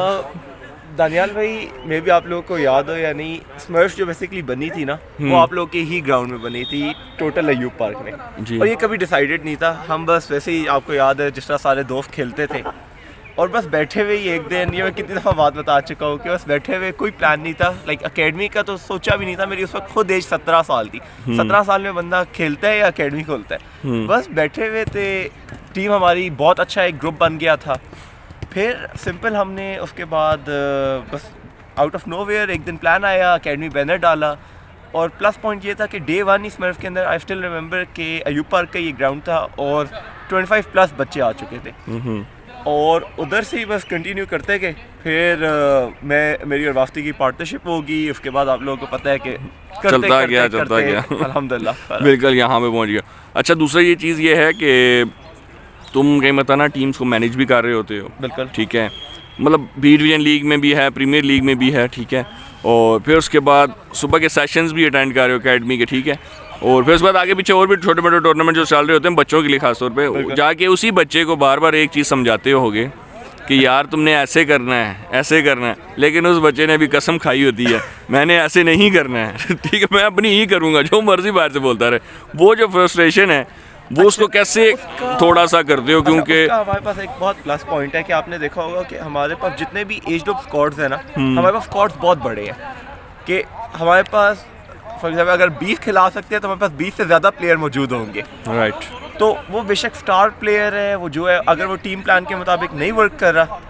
दानियाल भाई, मे भी आप लोगों को याद हो या नहीं, स्मर्फ जो बेसिकली बनी थी ना वो आप लोगों के ही ग्राउंड में बनी थी, टोटल अयूब पार्क में। और ये कभी डिसाइडेड नहीं था, हम बस वैसे ही, आपको याद है जिस तरह सारे दोस्त खेलते थे और बस बैठे हुए ही एक दिन, ये मैं कितनी दफ़ा बात बता चुका हूँ कि बस बैठे हुए, कोई प्लान नहीं था। लाइक अकेडमी का तो सोचा भी नहीं था, मेरी उस वक्त खुद एज 17 साल थी। 17 साल में बंदा खेलता है या अकेडमी खोलता है? बस बैठे हुए थे, टीम हमारी बहुत अच्छा एक ग्रुप बन गया था। फिर सिंपल हमने उसके बाद बस आउट ऑफ नोवेयर एक दिन प्लान आया, अकेडमी बैनर डाला। और प्लस पॉइंट ये था कि डे 1 ही स्मर्फ के अंदर आई स्टिल रिमेंबर कि अयूब पार्क का ये ग्राउंड था और 25 प्लस बच्चे आ चुके थे। और उधर से ही बस कंटिन्यू करते गए। फिर मेरी और वास्ती की पार्टनरशिप होगी, उसके बाद आप लोगों को पता है कि चलता गया अल्हम्दुलिल्लाह बिल्कुल यहाँ पे पहुँच गया। अच्छा, दूसरा ये चीज़ ये है कि तुम कहीं बताना टीम्स को मैनेज भी कर रहे होते हो, बिल्कुल, ठीक है। मतलब बी डिवीजन लीग में भी है, प्रीमियर लीग में भी है, ठीक है। और फिर उसके बाद सुबह के सेशंस भी अटेंड कर रहे हो अकेडमी के, ठीक है। और फिर उसके बाद आगे पीछे और भी छोटे मोटे टूर्नामेंट जो चल रहे होते हैं बच्चों के लिए खास तौर पे, जाके उसी बच्चे को बार बार एक चीज़ समझाते होगे कि यार तुमने ऐसे करना है, ऐसे करना है। लेकिन उस बच्चे ने भी कसम खाई होती है मैंने ऐसे नहीं करना है, ठीक है, मैं अपनी ही करूँगा, जो मर्जी बाहर से बोलता रहे। वो जो फ्रस्ट्रेशन है वो उसको कैसे थोड़ा सा करते हो? क्योंकि हमारे पास एक बहुत प्लस पॉइंट है कि आपने देखा होगा कि हमारे पास जितने भी एज ग्रुप स्क्वाड्स हैं ना, हमारे पास स्क्वाड्स बहुत बड़े हैं कि हमारे पास फॉर एग्जाम्पल अगर 20 खिला सकते हैं तो हमारे पास 20 से ज़्यादा प्लेयर मौजूद होंगे। राइट। तो वो बेशक स्टार प्लेयर है, वो जो है अगर वो टीम प्लान के मुताबिक नहीं वर्क कर रहा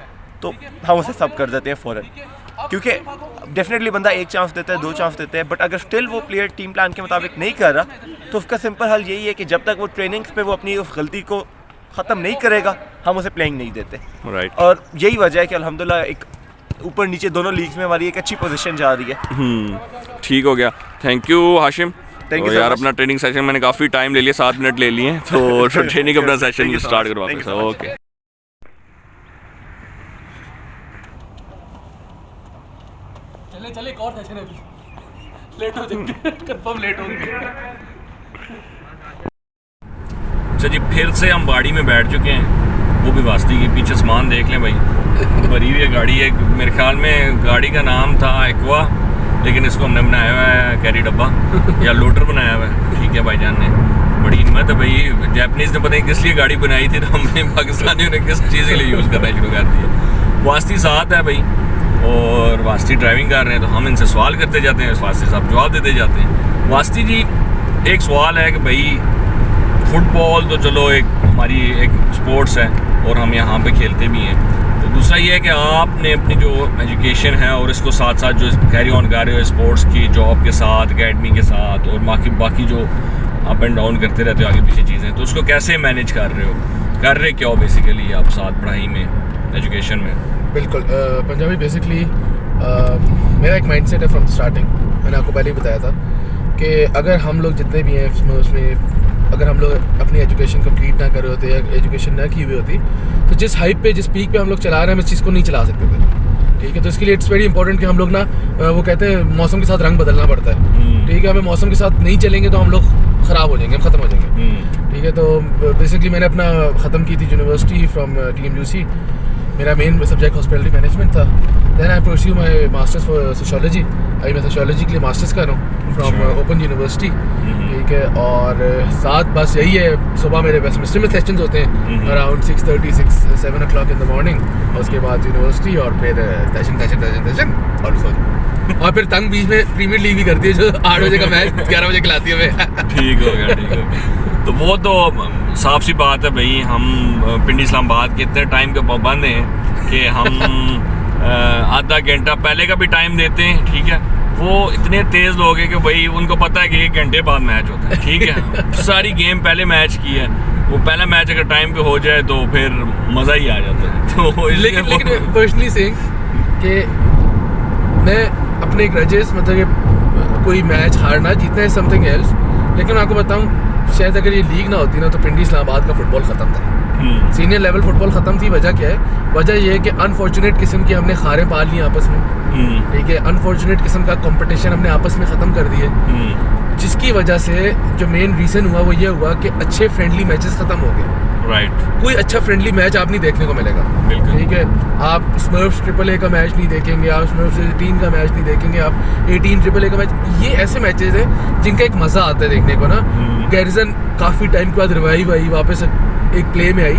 तो हम उसे सब कर देते हैं फ़ौरन, क्योंकि डेफिनेटली बंदा एक चांस देता है, 2 चांस देता है, बट अगर स्टिल वो प्लेयर टीम प्लान के मुताबिक नहीं कर रहा तो उसका सिंपल हल यही है कि जब तक वो ट्रेनिंग्स पे वो अपनी उस गलती को ख़त्म नहीं करेगा हम उसे प्लेइंग नहीं देते। राइट। और यही वजह है कि अल्हम्दुलिल्लाह एक ऊपर नीचे दोनों लीग्स में हमारी एक अच्छी पोजीशन जा रही है। ठीक हो गया, thank you Hashim. Thank you यार, अपना ट्रेनिंग सेशन मैंने काफ़ी टाइम ले लिया, 7 मिनट ले लिए, तो ट्रेनिंग अपना सेशन स्टार्ट करवाते हैं। ओके, चले एक और सेशन है, लेट हो जाएंगे, कंफर्म लेट होंगे। अच्छा जी, फिर से हम गाड़ी में बैठ चुके हैं, वो भी वास्ती के पीछे सामान देख लें भाई, भरी हुई गाड़ी है। मेरे ख्याल में गाड़ी का नाम था एक्वा, लेकिन इसको हमने बनाया हुआ है कैरी डब्बा या लोडर बनाया हुआ है, ठीक है। भाईजान ने बड़ी हिम्मत है भाई, जैपनीज़ ने पता नहीं किस लिए गाड़ी बनाई थी, तो हमने पाकिस्तानियों ने किस चीज़ के लिए यूज़ करना शुरू कर दिया। वास्ती साथ है भाई, और वास्ती ड्राइविंग कर रहे हैं, तो हम इनसे सवाल करते जाते हैं, वास्ती साहब जवाब देते जाते हैं। वास्ती जी, एक सवाल है कि भाई फुटबॉल तो चलो एक हमारी एक स्पोर्ट्स है और हम यहाँ पे खेलते भी हैं, तो दूसरा ये है कि आपने अपनी जो एजुकेशन है और इसको साथ साथ जो कैरी ऑन कर रहे हो स्पोर्ट्स की जॉब के साथ, एकेडमी के साथ, और बाकी जो अप एंड डाउन करते रहते हो आगे पीछे चीज़ें, तो उसको कैसे मैनेज कर रहे क्या हो बेसिकली आप साथ पढ़ाई में, एजुकेशन में? बिल्कुल पंजाबी बेसिकली मेरा एक माइंडसेट है फ्रॉम स्टार्टिंग। मैंने आपको पहले ही बताया था कि अगर हम लोग जितने भी हैं उसमें अगर हम लोग अपनी एजुकेशन कंप्लीट ना करे होते या एजुकेशन ना की हुई होती, तो जिस हाइप पे, जिस पीक पे हम लोग चला रहे हैं, हम इस चीज़ को नहीं चला सकते थे। ठीक है, तो इसके लिए इट्स वेरी इंपॉर्टेंट कि हम लोग ना वो कहते हैं मौसम के साथ रंग बदलना पड़ता है। ठीक है, हमें मौसम के साथ नहीं चलेंगे तो हम लोग ख़राब हो जाएंगे, हम ख़त्म हो जाएंगे। ठीक है, तो बेसिकली मैंने अपना ख़त्म की थी यूनिवर्सिटी फ्रॉम TMUC। मेरा मेन सब्जेक्ट हॉस्पिटलिटी मैनेजमेंट था। Then I pursue my masters for sociology. अभी मैं सोशियोलॉजी के लिए मास्टर्स कर रहा हूँ फ्रॉम ओपन यूनिवर्सिटी। ठीक है, और साथ बस यही है, सुबह मेरे सेमेस्टर में सेशंस होते हैं around 6:30-7 o'clock in the morning, और उसके बाद यूनिवर्सिटी, और फिर सेशन और फिर तंग बीच में प्रीमियर लीग भी करती है जो 8 बजे का मैच 11 बजे खिलाती है हमें। ठीक हो गया। तो वो तो साफ सी बात है भाई, हम पिंडी इस्लामाबाद के इतने टाइम के पाबंद हैं कि हम आधा घंटा पहले का भी टाइम देते हैं। ठीक है, वो इतने तेज़ लोग हैं कि भाई उनको पता है कि 1 घंटे बाद मैच होता है। ठीक है, सारी गेम पहले मैच की है, वो पहला मैच अगर टाइम पे हो जाए तो फिर मज़ा ही आ जाता है। तो लेकिन पर्सनली सेइंग कि मैं अपने ग्रेजुएट्स मतलब कि कोई मैच हारना जीतना है समथिंग एल्स, लेकिन मैं आपको बताऊं शायद अगर ये लीग ना होती ना तो पिंडी इस्लामाबाद का फुटबॉल ख़त्म था। सीनियर लेवल फुटबॉल ख़त्म थी। वजह क्या है? वजह ये है कि अनफॉर्चुनेट किस्म की हमने खारें पाल ली आपस में। ठीक है, अनफॉर्चुनेट किस्म का कंपटीशन हमने आपस में ख़त्म कर दिए, जिसकी वजह से जो मेन रीज़न हुआ वो ये हुआ कि अच्छे फ्रेंडली मैचेस ख़त्म हो गए। राइट, कोई अच्छा फ्रेंडली मैच आप नहीं देखने को मिलेगा। ठीक है, आप स्मर्फ्स AAA का मैच नहीं देखेंगे, आप स्मर्फ्स 18 का मैच नहीं देखेंगे, आप 18 AAA का मैच। ये ऐसे मैचेस हैं जिनका एक मज़ा आता है देखने को ना। गैरिसन काफ़ी टाइम के बाद रिवाइव आई, वापस एक प्ले में आई।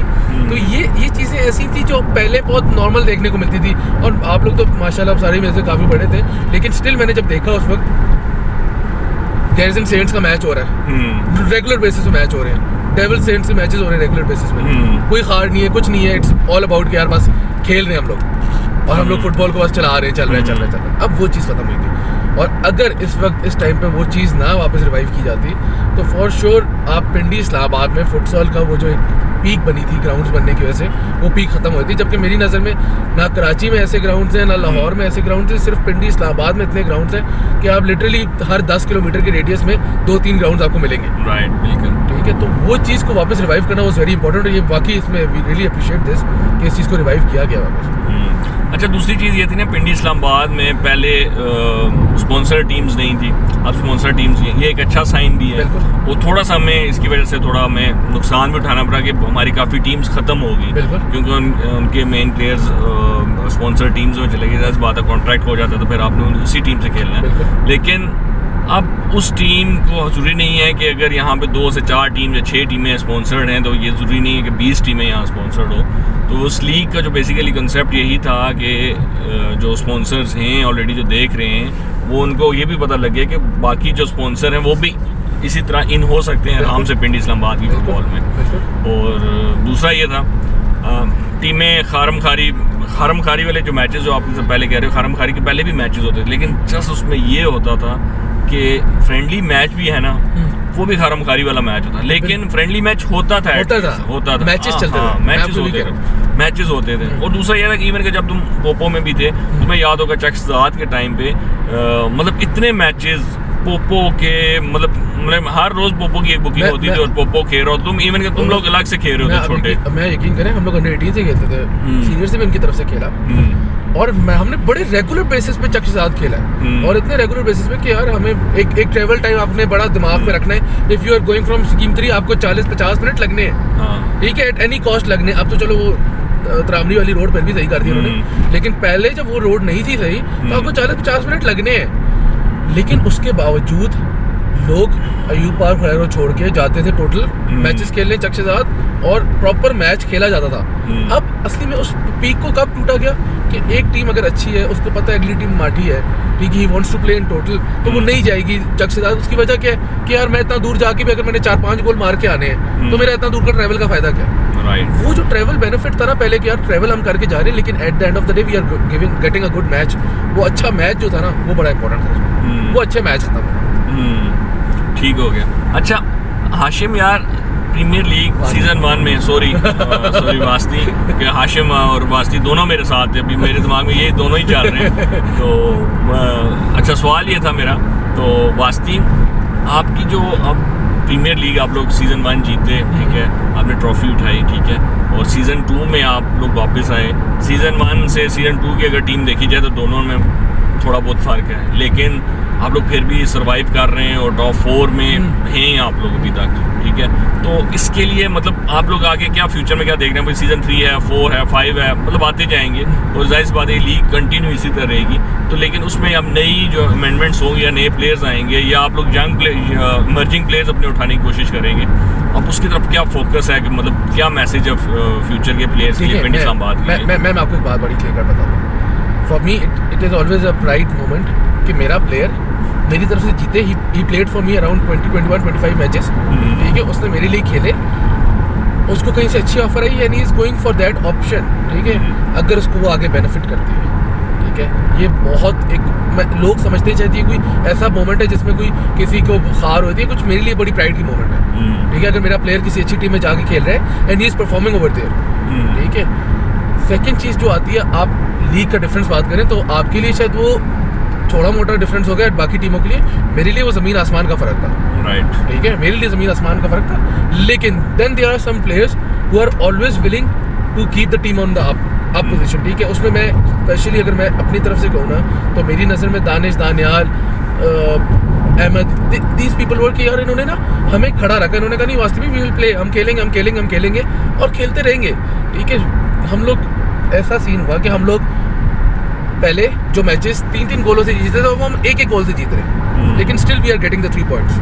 तो ये चीज़ें ऐसी थी जो पहले बहुत नॉर्मल देखने को मिलती थी, और आप लोग तो माशाल्लाह सारे में से काफ़ी बड़े थे, लेकिन स्टिल मैंने जब देखा उस वक्त गैरिसन सेंट्स का मैच हो रहा है, रेगुलर बेसिस पे मैच हो रहे हैं, डेविल सेंट्स से मैचेस हो रहे हैं रेगुलर बेसिस पे, कोई हार नहीं है, कुछ नहीं है, इट्स ऑल अबाउट कि यार बस खेल रहे हैं हम लोग, और हम लोग फुटबॉल को बस चला रहे हैं, चल रहे हैं। अब वो चीज़ खत्म हुई थी, और अगर इस वक्त इस टाइम पे वो चीज़ ना वापस रिवाइव की जाती तो फॉर श्योर आप पिंडी इस्लामाबाद में फुटसॉल का वो जो एक पीक बनी थी ग्राउंड्स बनने की वजह से, वो पीक ख़त्म हुई थी। जबकि मेरी नज़र में ना कराची में ऐसे ग्राउंड्स हैं, ना लाहौर में ऐसे ग्राउंड्स हैं, सिर्फ पिंडी इस्लामाबाद में इतने ग्राउंड्स हैं कि आप लिटरली हर 10 किलोमीटर के रेडियस में 2-3 ग्राउंड्स आपको मिलेंगे। राइट, बिल्कुल। ठीक है, तो वो चीज़ को वापस रिवाइव करना वॉज वेरी इंपॉर्टेंट, और ये वाकई इसमें वी रियली अप्रिशिएट दिस कि इस चीज़ को रिवाइव किया गया वापस। अच्छा, दूसरी चीज़ ये थी ना, पिंडी इस्लामाबाद में पहले स्पॉन्सर टीम्स नहीं थी, अब स्पॉन्सर टीम्स हैं, ये एक अच्छा साइन भी है। वो थोड़ा सा हमें इसकी वजह से थोड़ा हमें नुकसान भी उठाना पड़ा कि हमारी काफ़ी टीम्स ख़त्म हो गई, क्योंकि उनके मेन प्लेयर्स स्पॉन्सर टीम्स में चले गए। इस बात का कॉन्ट्रैक्ट हो जाता है तो फिर आपने उसी टीम से खेलना है। लेकिन अब उस टीम को ज़रूरी नहीं है कि अगर यहाँ पे 2 से 4 टीम या 6 टीमें स्पॉन्सर्ड हैं तो ये ज़रूरी नहीं है कि 20 टीमें यहाँ स्पॉन्सर्ड हो। तो उस लीग का जो बेसिकली कंसेप्ट यही था कि जो स्पॉन्सर्स हैं ऑलरेडी जो देख रहे हैं, वो उनको ये भी पता लगे कि बाकी जो स्पॉन्सर हैं वो भी इसी तरह इन हो सकते हैं आराम से पिंडी इस्लामाबाद की फुटबॉल में। और दूसरा ये था टीमें खारम खारी वाले जो मैचेस जो आप पहले कह रहे हो, खारम खारी के पहले भी मैचेस होते थे, लेकिन जस्ट उसमें ये होता था कि फ्रेंडली मैच भी है ना, वो भी खारम खारी वाला मैच होता, लेकिन फ्रेंडली मैच होता था मैचेस चलते थे, मैचेस होते थे। और दूसरा ये था कि इवन कि जब तुम पोपो में भी थे, तुम्हें याद होगा चक्सदाद के टाइम पे मतलब इतने मैचेस पोपो के मतलब हर रोज पोपो की एक बुकिंग होती थी और पोपो खेल रहे हो तुम, इवन कि तुम लोग अलग से खेल रहे हो छोटे। मैं यकीन करें, हम लोग अंडर 18 से खेलते थे, सीनियर से भी उनकी तरफ से खेला, और हमने बड़े रेगुलर बेसिस पे चक्सदाद खेला है, और इतने रेगुलर बेसिस पे कि यार हमें एक ट्रेवल टाइम आपने बड़ा दिमाग में रखना है। If you are going from scheme 3 आपको 40-50 मिनट लगने हैं, ठीक है, एट एनी कॉस्ट लगने। अब तो चलो वो त्रामरी वाली रोड पर भी सही कर दी उन्होंने, लेकिन पहले जब वो रोड नहीं थी सही तो आपको 40-50 मिनट लगने हैं। लेकिन उसके बावजूद लोग अयूब पार्क फरेरो छोड़ के जाते थे टोटल मैचेस खेलने चक्सदाद, और प्रॉपर मैच खेला जाता था। अब असली में उस पीक को कब टूटा गया कि एक टीम अगर अच्छी है, उसको पता है अगली टीम माठी है, ठीक है, he wants to play in total, तो वो नहीं जाएगी चक्सदाद। उसकी वजह क्या है कि यार मैं इतना दूर जाके भी अगर मैंने 4-5 गोल मार के आने हैं तो मेरा इतना दूर का ट्रैवल का फायदा क्या है? राइट। वो जो ट्रैवल बेनिफिट था ना पहले कि यार ट्रैवल हम करके जा रहे हैं, लेकिन at the end of the day we are getting a good match. वो अच्छा मैच जो था ना वो बड़ा इंपॉर्टेंट था। वो अच्छे मैच खत्म हुए। ठीक हो गया। अच्छा हाशिम यार, प्रीमियर लीग सीजन 1 में सॉरी वास्ती कि हाशिम और वास्ती दोनों मेरे साथ थे, अभी मेरे दिमाग में ये दोनों ही चल रहे हैं। तो अच्छा सवाल ये था मेरा, तो वास्ती आपकी जो अब प्रीमियर लीग आप लोग सीज़न 1 जीते, ठीक है, आपने ट्रॉफी उठाई, ठीक है, और सीज़न 2 में आप लोग वापस आए। सीज़न 1 से सीज़न 2 की अगर टीम देखी जाए तो दोनों में थोड़ा बहुत फ़र्क है, लेकिन आप लोग फिर भी सर्वाइव कर रहे हैं और टॉप 4 में हैं आप लोग अभी तक, ठीक है। तो इसके लिए मतलब आप लोग आगे क्या फ्यूचर में क्या देख रहे हैं? सीज़न 3 है, 4 है, 5 है, मतलब आते जाएंगे और जाहिर सी बात है लीग कंटिन्यू इसी तरह रहेगी। तो लेकिन उसमें अब नई जो अमेंडमेंट्स होंगी या नए प्लेयर्स आएंगे या आप लोग यंग इमर्जिंग प्लेयर्स अपने उठाने की कोशिश करेंगे, अब उसकी तरफ क्या फोकस है कि मतलब क्या मैसेज है फ्यूचर के प्लेयर्स के लिए पिंडी इस्लामाबाद के लिए? मैं आपको एक बात बड़ी क्लियर कर बताता हूँ। For me it is always a pride moment कि मेरा प्लेयर मेरी तरफ से जीते। He played for me around 21-25 matches, ठीक है, उसने मेरे लिए खेले, उसको कहीं से अच्छी offer I and he is going for that option, ठीक है, अगर उसको वो आगे बेनिफिट करती है, ठीक है। ये बहुत एक लोग समझते चाहिए कोई ऐसा मोमेंट है जिसमें कोई किसी को हार होती है, कुछ मेरे लिए बड़ी प्राइड की मोमेंट है, ठीक है। अगर मेरा प्लेयर किसी अच्छी टीम में जाके खेल रहा है and he is performing over there, ठीक है। सेकेंड चीज़ जो आती है, आप लीग का डिफरेंस बात करें तो आपके लिए शायद वो थोड़ा मोटा डिफरेंस हो गया, बाकी टीमों के लिए मेरे लिए वो ज़मीन आसमान का फ़र्क था, राइट, ठीक है, मेरे लिए ज़मीन आसमान का फ़र्क था। लेकिन then there are some players who are always willing to keep the team on the up position, ठीक है। उसमें मैं स्पेशली अगर मैं अपनी तरफ से कहूँ ना तो मेरी नज़र में Danish, Daniyal, Ahmed, these people were कि यार इन्होंने ना हमें खड़ा रखा, इन्होंने कहा नहीं वास्तव में वी विल प्ले, हम खेलेंगे और खेलते रहेंगे, ठीक है। हम लोग ऐसा सीन हुआ कि हम लोग पहले जो मैचेस 3-3 गोलों से जीते थे वो हम 1-1 गोल से जीत रहे, लेकिन still we are getting the 3 points,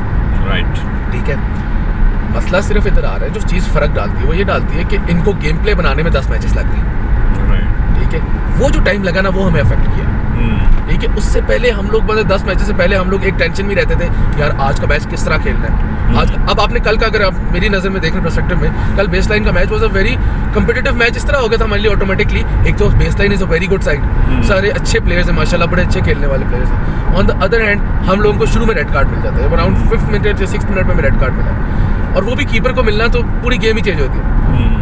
right, ठीक है। मसला सिर्फ इधर आ रहा है, जो चीज़ फ़र्क डालती है वो ये डालती है कि इनको गेम प्ले बनाने में 10 मैचेस लग गए, ठीक है। वो जो टाइम लगा ना वो हमें अफेक्ट किया, ठीक है। उससे पहले हम लोग मतलब 10 मैचेस से पहले हम लोग एक टेंशन में रहते थे यार आज का मैच किस तरह खेलना है आज का। अब आपने कल का अगर आप मेरी नज़र में देख रहे पर्सपेक्टिव में, कल बेस लाइन का match was a very competitive match इस तरह हो गया था हमारे लिए ऑटोमेटिकली। एक तो base line is a very good side, सारे अच्छे प्लेयर्स हैं माशाल्लाह, बड़े अच्छे खेलने वाले प्लेयर्स हैं। ऑन द अदर हैंड हम लोगों को शुरू में रेड कार्ड मिल जाता है, अराउंड 5th मिनट या 6th मिनट में रेड कार्ड मिला, और वो भी कीपर को मिलना तो पूरी गेम ही चेंज होती है।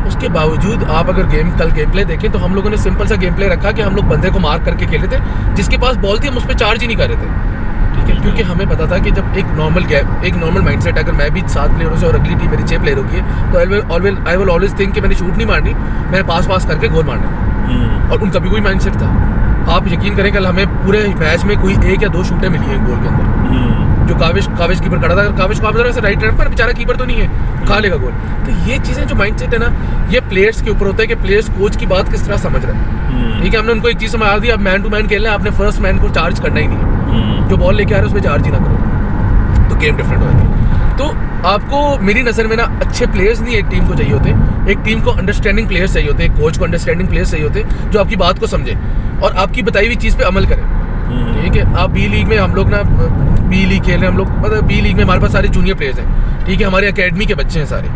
उसके बावजूद आप अगर कल गेम प्ले देखें तो हम लोगों ने सिंपल सा गेम प्ले रखा कि हम लोग बंदे को मार्क करके खेले थे, जिसके पास बॉल थी हम उस पर चार्ज ही नहीं कर रहे थे, ठीक है। क्योंकि हमें पता था कि जब एक नॉर्मल माइंडसेट, अगर मैं भी 7 प्लेयरों से और अगली टीम मेरी 6 प्लेयरों की है तो आई विल ऑलवेज थिंक कि मैंने शूट नहीं मारनी, मैंने पास करके गोल मारना, और उनका भी कोई माइंडसेट था। आप यकीन करें कल हमें पूरे मैच में कोई 1 या 2 शूटें मिली हैं गोल के अंदर, जो काविश कीपर खड़ा था। अगर काविश को आप जरा से राइट तरफ पर, बेचारा कीपर तो नहीं है, खा लेगा गोल। तो ये चीज़ें जो माइंडसेट है ना, ये प्लेयर्स के ऊपर होता है कि प्लेयर्स कोच की बात किस तरह समझ रहे हैं, ठीक है। हमने उनको एक चीज़ समझा दी, अब मैन टू मैन खेलना है, आपने फर्स्ट मैन को चार्ज करना ही नहीं है, जो बॉल लेके आ रहे हैं उसमें चार्ज ही ना करो, तो गेम डिफरेंट हो जाती है। तो आपको मेरी नज़र में ना अच्छे प्लेयर्स नहीं एक टीम को चाहिए होते, एक टीम को अंडरस्टैंडिंग प्लेयर्स चाहिए होते, एक कोच को अंडरस्टैंडिंग प्लेयर्स चाहिए होते जो आपकी बात को समझे और आपकी बताई हुई चीज़ पे अमल करें, ठीक है। आप बी लीग में हम लोग ना बी लीग खेल रहे हैं, हम लोग मतलब बी लीग में हमारे पास सारे जूनियर प्लेयर्स हैं, ठीक है, हमारे एकेडमी के बच्चे हैं सारे।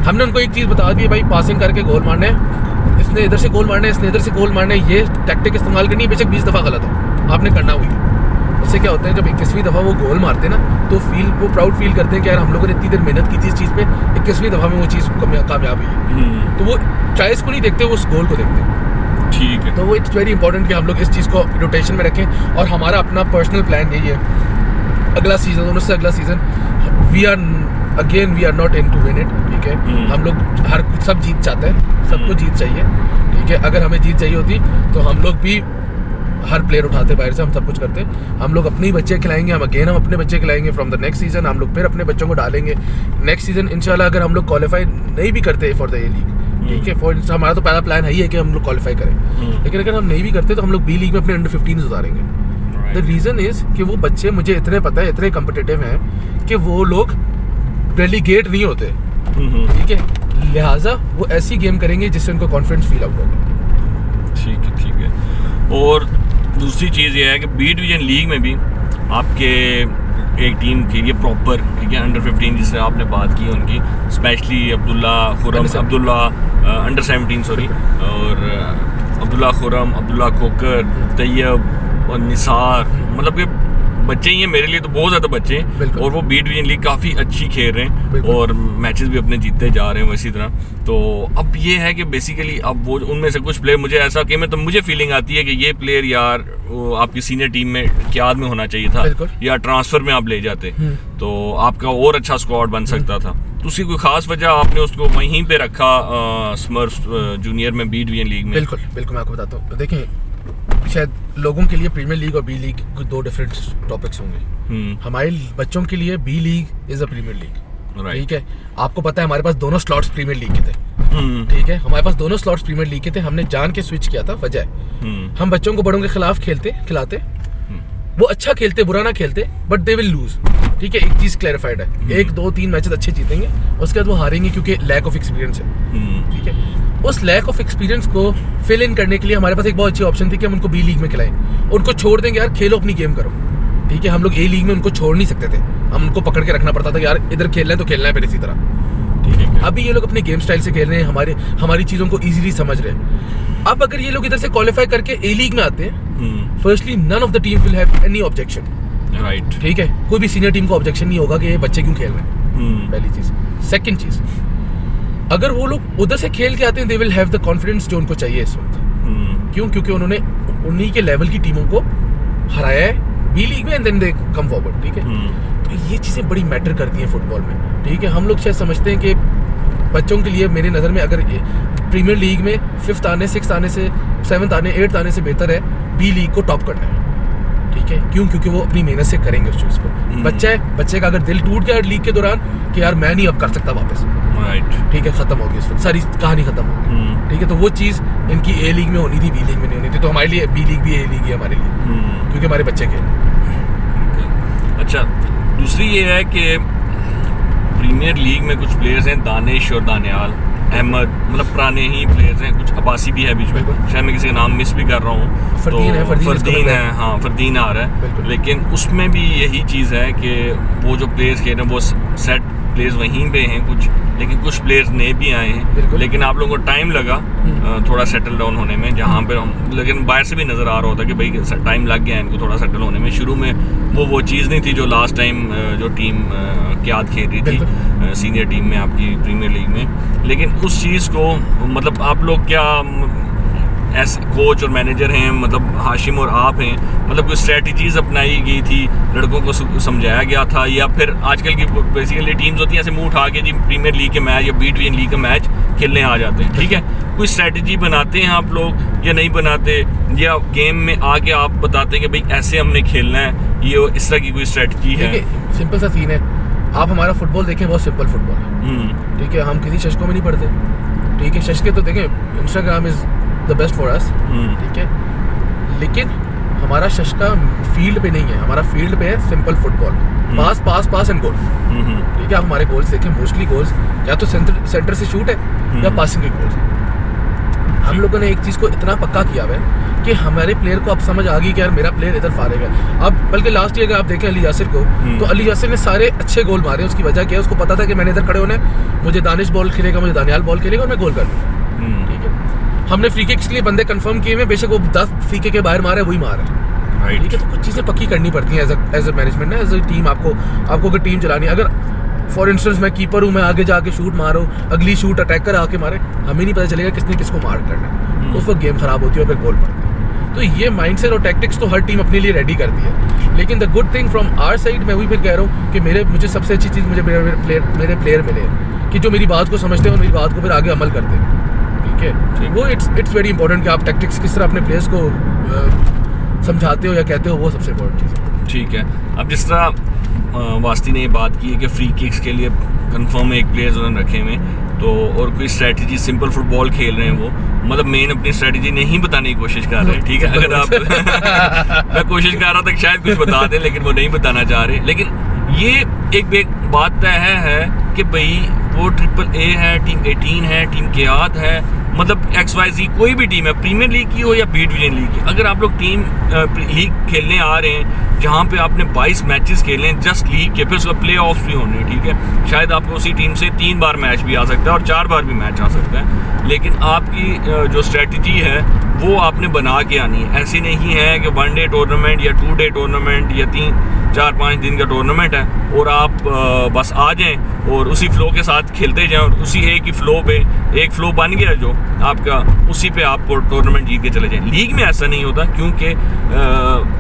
हमने उनको एक चीज़ बता दी है, भाई पासिंग करके गोल मारना है, इसने इधर से गोल मारना है, इसने इधर से गोल मारना है, ये टैक्टिक इस्तेमाल करनी है, बेशक 20 दफ़ा गलत हो, आपने करना हुई है। उससे क्या होता है जब 21वीं दफ़ा वो गोल मारते हैं ना तो वो प्राउड फील करते हैं कि यार हम लोगों ने इतनी देर मेहनत की थी इस चीज़ पे, 21वीं दफ़ा में वो चीज़ कामयाब हुई है। तो वो चॉइस को नहीं देखते, वो उस गोल को देखते हैं, ठीक है। तो वो इट्स वेरी इंपॉर्टेंट कि हम लोग इस चीज़ को रोटेशन में रखें। और हमारा अपना पर्सनल प्लान यही है, अगला सीज़न उससे अगला season we are not in to win it, ठीक है। हम लोग सब जीत चाहते हैं, सबको जीत चाहिए, ठीक है। अगर हमें जीत चाहिए होती तो हम लोग भी हर प्लेयर उठाते बाहर से, हम सब कुछ करते, हम लोग अपने ही बच्चे खिलाएंगे, हम अपने बच्चे खिलाएंगे। फ्रॉम द नेक्स्ट सीजन हम लोग फिर अपने बच्चों को डालेंगे। नेक्स्ट सीजन इंशाल्लाह अगर हम लोग क्वालिफाई नहीं भी करते फॉर द ए लीग, ठीक है, हमारा तो पहला प्लान है कि हम लोग क्वालिफाई करें, लेकिन अगर हम नहीं भी करते तो हम लोग बी लीग में अपने अंडर 15 उतारेंगे। द रीज़न इज़ कि वो बच्चे मुझे इतने पता है, इतने कम्पिटिटिव हैं कि वो लोग डेलीगेट नहीं होते, ठीक है, लिहाजा वो ऐसी गेम करेंगे जिससे उनको कॉन्फिडेंस फील आउट होगा। ठीक है। और दूसरी चीज़ ये है कि बी डिवीज़न लीग में भी आपके एक टीम खेली है प्रॉपर, ठीक है, अंडर 15 जिससे आपने बात की उनकी, specially Abdullah Khurram, Abdullah under 17 sorry, और अब्दुल्ला खुरम, अब्दुल्ला खोकर, तैयब और निसार, मतलब कि बच्चे ही हैं मेरे लिए तो बहुत ज़्यादा बच्चे हैं, और वो बी डिवीजन लीग काफ़ी अच्छी खेल रहे हैं और मैचेस भी अपने जीतते जा रहे हैं इसी तरह। तो अब ये है कि बेसिकली अब वो उनमें से कुछ प्लेयर मुझे ऐसा कि मैं तो मुझे फीलिंग आती है कि ये प्लेयर यार आपकी सीनियर टीम में क्याद में होना चाहिए था या ट्रांसफ़र में आप ले जाते तो आपका और अच्छा स्क्वाड बन सकता था। तो उसकी कोई खास वजह आपने उसको वहीं पे रखा स्मर्फ्स जूनियर में बी डिवीजन लीग में? बिल्कुल बिल्कुल, मैं आपको बताता हूँ। देखें, शायद लोगों के लिए प्रीमियर लीग और बी लीग दो डिफरेंट टॉपिक्स होंगे। हमारे बच्चों के लिए B league is a premier league, ठीक है। आपको पता है हमारे पास दोनों स्लॉट्स प्रीमियर लीग के थे, ठीक है, हमारे पास दोनों स्लॉट्स प्रीमियर लीग के थे। हमने जान के स्विच किया था, वजह हम बच्चों को बड़ों के खिलाफ खिलाते, वो अच्छा खेलते बुरा ना खेलते, बट दे विल लूज, ठीक है। एक चीज क्लैरिफाइड है, 1 2 3 मैचेस अच्छे जीतेंगे, उसके बाद वो हारेंगे क्योंकि लैक ऑफ एक्सपीरियंस है, ठीक है। उस लैक ऑफ एक्सपीरियंस को फिल इन करने के लिए हमारे पास एक बहुत अच्छी ऑप्शन थी कि हम उनको बी लीग में खिलाएं, उनको छोड़ देंगे यार खेलो अपनी गेम करो, ठीक है। हम लोग ए लीग में उनको छोड़ नहीं सकते थे, हम उनको पकड़ के रखना पड़ता था यार इधर खेलना है तो खेलना है फिर इसी तरह, ठीक है। अभी ये लोग अपने गेम स्टाइल से खेल रहे हैं, हमारी चीज़ों को ईजिली समझ रहे हैं। अब अगर ये लोग इधर से क्वालिफाई करके ए लीग में आते हैं, firstly none of the team will have any objection, right, ठीक है। कोई भी सीनियर टीम को ऑब्जेक्शन नहीं होगा कि ये बच्चे क्यों खेल रहे हैं, पहली चीज़। सेकेंड चीज़, अगर वो लोग उधर से खेल के आते हैं, they will have the confidence जो उनको चाहिए इस वक्त। क्यों? क्योंकि उन्होंने उन्हीं के लेवल की टीमों को हराया है बी लीग में and then they come forward, ठीक है। तो ये चीज़ें बड़ी मैटर करती हैं फुटबॉल में, ठीक है। हम लोग शायद समझते हैं कि बच्चों के लिए मेरी नज़र में अगर प्रीमियर लीग में 5th आने 6th आने से 7th आने 8th आने से बेहतर है बी लीग को टॉप करना है, ठीक है। क्यों? क्योंकि वो अपनी मेहनत से करेंगे उस चीज़ को। बच्चा है, बच्चे का अगर दिल टूट गया लीग के दौरान कि यार मैं नहीं अब कर सकता वापस, राइट, ठीक है, खत्म होगी, इस वक्त सारी कहानी खत्म होगी, ठीक है। तो वो चीज़ इनकी ए लीग में होनी थी, बी लीग में नहीं होनी थी। तो हमारे लिए बी लीग भी ए लीग है हमारे लिए, क्योंकि हमारे बच्चे खेल। अच्छा, दूसरी ये है कि प्रीमियर लीग में कुछ प्लेयर्स हैं, दानिश और दानियाल अहमद, मतलब पुराने ही प्लेयर्स हैं, कुछ अब्बासी भी है बीच में, शायद मैं किसी का नाम मिस भी कर रहा हूँ, फरदीन है, हाँ फरदीन आ रहा है, लेकिन उसमें भी यही चीज़ है कि वो जो प्लेयर्स खेल रहे हैं वो सेट प्लेयर्स वहीं पे हैं कुछ, लेकिन कुछ प्लेयर्स नए भी आए हैं, लेकिन आप लोगों को टाइम लगा थोड़ा सेटल डाउन होने में, जहाँ पे हम, लेकिन बाहर से भी नज़र आ रहा होता कि भाई टाइम लग गया इनको थोड़ा सेटल होने में। शुरू में वो चीज़ नहीं थी जो लास्ट टाइम जो टीम क्याद खेल रही थी सीनियर टीम में आपकी प्रीमियर लीग में, लेकिन उस चीज़ को मतलब आप लोग क्या ऐसे कोच और मैनेजर हैं, मतलब हाशिम और आप हैं, मतलब कोई स्ट्रेटजीज अपनाई गई थी, लड़कों को समझाया गया था, या फिर आजकल की बेसिकली टीम्स होती हैं ऐसे मुंह उठा के जी प्रीमियर लीग के मैच या बी डिवीजन लीग का मैच खेलने आ जाते हैं, ठीक है। कोई स्ट्रेटजी बनाते हैं आप लोग या नहीं बनाते, या गेम में आके आप बताते हैं कि भाई ऐसे हमने खेलना है, ये इस तरह की कोई स्ट्रेटजी है? सिंपल सा सीन है, आप हमारा फुटबॉल देखें, बहुत सिंपल फुटबॉल है, ठीक है। हम किसी शशकों में नहीं पढ़ते, ठीक है। शशके तो देखें, Instagram is the best for us, ठीक है, लेकिन हमारा शशका फील्ड पे नहीं है, हमारा फील्ड पे है simple football, pass pass pass and goal, ठीक है। आप हमारे गोल्स देखें, मोस्टली गोल्स या तो सेंटर से शूट है या पासिंग के गोल्स। हम लोगों ने एक चीज़ को इतना पक्का किया हुआ है कि हमारे प्लेयर को अब समझ आ गई कि यार मेरा प्लेयर इधर फारेगा। अब बल्कि लास्ट ईयर अगर आप देखें अली यासिर को, तो अली यासिर ने सारे अच्छे गोल मारे, उसकी वजह क्या है, उसको पता था कि मैंने इधर खड़े होना है, मुझे दानिश बॉल खेलेगा, मुझे दानियाल बॉल खेलेगा और मैं गोल कर लूँगा, ठीक है। हमने फ्री किक्स के लिए बंदे कंफर्म किए हुए, बेशक वो 10 फ्री किक के बाहर मारे वही मार है, ठीक है। तो कुछ चीज़ें पक्की करनी पड़ती हैं एज अ मैनेजमेंट ना, एज अ टीम। आपको अगर टीम चलानी, अगर फॉर इंस्टेंस मैं कीपर हूँ, मैं आगे जाके शूट मारूँ, अगली शूट अटैकर आके मारे, हमें नहीं पता चलेगा किसने किसको मार करना है, उस वक्त गेम खराब होती है और फिर गोल पड़ता है। तो ये माइंडसेट और टैक्टिक्स तो हर टीम अपने लिए रेडी करती है, लेकिन the good thing from our side, मैं वही फिर कह रहा हूँ कि मुझे सबसे अच्छी चीज़ मुझे मेरे प्लेयर मिले कि जो मेरी बात को समझते हैं और मेरी बात को फिर आगे अमल करते हैं, ठीक है। वो इट्स वेरी इंपॉर्टेंट कि आप टैक्टिक्स किस तरह अपने प्लेयर्स को समझाते हो या कहते हो, वो सबसे इंपॉर्टेंट चीज़ है, ठीक है। अब जिस तरह वास्ती ने ये बात की है कि फ्री किक्स के लिए कंफर्म एक प्लेयर्स उन्होंने रखे हुए, तो और कोई स्ट्रेटजी सिंपल फुटबॉल खेल रहे हैं वो, मतलब मेन अपनी स्ट्रेटजी नहीं बताने की कोशिश कर रहे हैं, ठीक है। अगर आप मैं कोशिश कर रहा था कि शायद कुछ बता दें, लेकिन वो नहीं बताना चाह रहे, लेकिन ये एक बात तय है कि भाई वो AAA है, टीम 18 है, टीम क्याद है, मतलब XYZ कोई भी टीम है, प्रीमियर लीग की हो या बी डिवीजन लीग की, अगर आप लोग टीम लीग खेलने आ रहे हैं जहाँ पे आपने 22 मैचेस खेले हैं जस्ट लीग के, फिर उसका प्ले ऑफ्स भी होने, ठीक है, शायद आपको उसी टीम से 3 बार मैच भी आ सकता है और 4 बार भी मैच आ सकता है, लेकिन आपकी जो स्ट्रेटजी है वो आपने बना के आनी है। ऐसी नहीं है कि 1 डे टूर्नामेंट या 2 डे टूर्नामेंट या 3-4-5 दिन का टूर्नामेंट है और आप बस आ जाएं और उसी फ्लो के साथ खेलते जाएं और उसी एक ही फ्लो पे, एक फ्लो बन गया जो आपका, उसी पे आप टूर्नामेंट जीत के चले जाएं। लीग में ऐसा नहीं होता, क्योंकि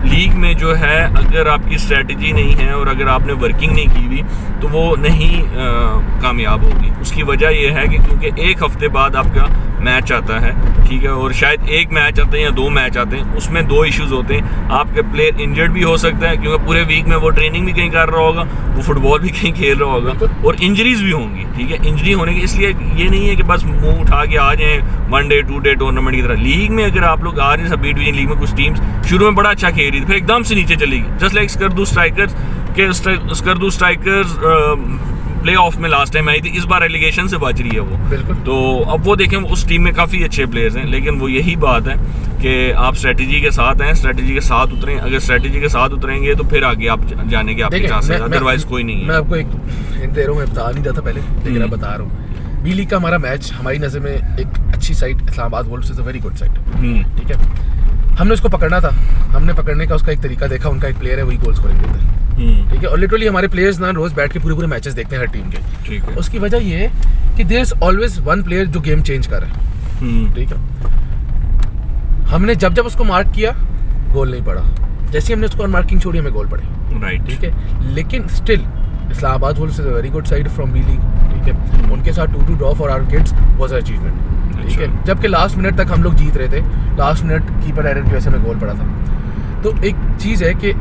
लीग में जो है अगर आपकी स्ट्रेटजी नहीं है और अगर आपने वर्किंग नहीं की हुई तो वो नहीं कामयाब होगी। उसकी वजह यह है कि क्योंकि एक हफ्ते बाद आपका मैच आता है, ठीक है, और शायद एक मैच आते हैं या 2 मैच आते हैं, उसमें 2 इश्यूज होते हैं। आपके प्लेयर इंजर्ड भी हो सकता है क्योंकि पूरे वीक में वो ट्रेनिंग भी कहीं कर रहा होगा, वो फुटबॉल भी कहीं खेल रहा होगा, और इंजरीज भी होंगी, ठीक है। इंजरी होने की इसलिए ये नहीं है कि बस मुंह उठा के आ जाएं 1 डे 2 डे टूर्नामेंट की तरह। लीग में अगर आप लोग आ रहे हैं, सब बी डिवीजन लीग में कुछ टीम्स शुरू में बड़ा अच्छा खेल रही थी, फिर एकदम से नीचे चली गई, just like Skardu strikers play of में लास्ट टाइम आई थी, इस बार एलिगेशन से बच रही है वो, बिल्कुल। तो अब वो देखें, उस टीम में काफ़ी अच्छे प्लेयर्स हैं, लेकिन वो यही बात है कि आप स्ट्रेटजी के साथ हैं, स्ट्रेटजी के साथ उतरें। अगर स्ट्रेटजी के साथ उतरेंगे तो फिर आगे आप जाने के आपके चांसेस हैं, अदरवाइज कोई नहीं है। मैं आपको एक हिंट दे रहा हूँ, मैं बता नहीं था पहले, लेकिन मैं बता रहा हूँ। बी लीग का हमारा मैच हमारी नज़र में एक अच्छी side Islamabad Wolves is a very good side, ठीक है। हमने उसको पकड़ना था, हमने पकड़ने का उसका एक तरीका देखा, उनका एक प्लेयर है वही गोल स्कोरिंग करता है, ठीक है। और लिटरली हमारे प्लेयर्स ना रोज बैठ के पूरे मैचेस देखते हैं हर टीम के, ठीक है। उसकी वजह ये है कि there is always one player जो गेम चेंज कर रहा है, ठीक है। हमने जब उसको मार्क किया, गोल नहीं पड़ा, जैसे ही हमने उसको अनमार्किंग छोड़ी, हमें गोल पड़े, राइट, ठीक है। लेकिन still Islamabad wolves is a very good side from B league, ठीक है। उनके साथ 2-2 draw for our kids was a achievement, ठीक है। जबकि लास्ट मिनट तक हम लोग जीत रहे थे, लास्ट मिनट कीपर एरर की वजह से हमें गोल पड़ा था। तो एक चीज़ है कि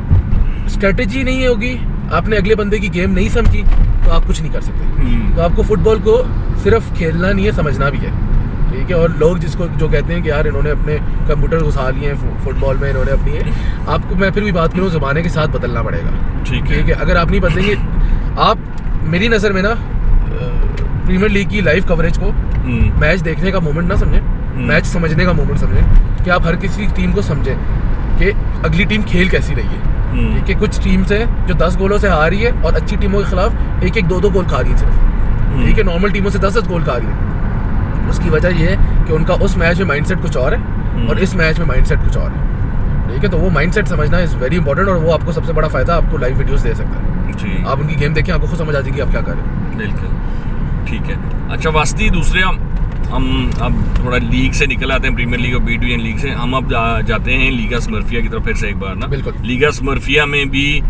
स्ट्रेटजी नहीं होगी, आपने अगले बंदे की गेम नहीं समझी तो आप कुछ नहीं कर सकते। तो आपको फुटबॉल को सिर्फ खेलना नहीं है, समझना भी है, ठीक है। और लोग जिसको जो कहते हैं कि यार इन्होंने अपने कंप्यूटर घुसा लिए हैं फुटबॉल में, इन्होंने अपनी है, आपको मैं फिर भी बात करूँ, ज़माने के साथ बदलना पड़ेगा, ठीक है। अगर आप नहीं बदलेंगे, आप मेरी नज़र में ना प्रीमियर लीग की लाइव कवरेज को मैच देखने का मोमेंट ना समझें, मैच समझने का मोमेंट समझें, कि आप हर किसी टीम को समझें कि अगली टीम खेल कैसी रही है, ठीक है। कुछ टीम्स हैं जो 10 गोलों से हार रही है और अच्छी टीमों के खिलाफ 1-1, 2-2 गोल खा रही है सिर्फ, ठीक है। नॉर्मल टीमों से 10-10 गोल खा रही है। उसकी वजह ये है कि उनका उस मैच में माइंडसेट कुछ और है और इस मैच में माइंडसेट कुछ और है, ठीक है। तो वो माइंडसेट समझना इज़ वेरी इंपॉर्टेंट, और वो आपको सबसे बड़ा फायदा आपको लाइव वीडियोस दे सकता है। आप उनकी गेम देखें, आपको खुद समझ आ जाएगी आप क्या कर रहे हैं। बिल्कुल, ठीक है। अच्छा वास्ती, दूसरे हम अब थोड़ा लीग से निकल आते हैं, प्रीमियर लीग और बी डिवीजन लीग से। हम अब जाते हैं लीगा स्मर्फिया की तरफ फिर से एक बार ना। बिल्कुल। लीगा स्मर्फिया में भी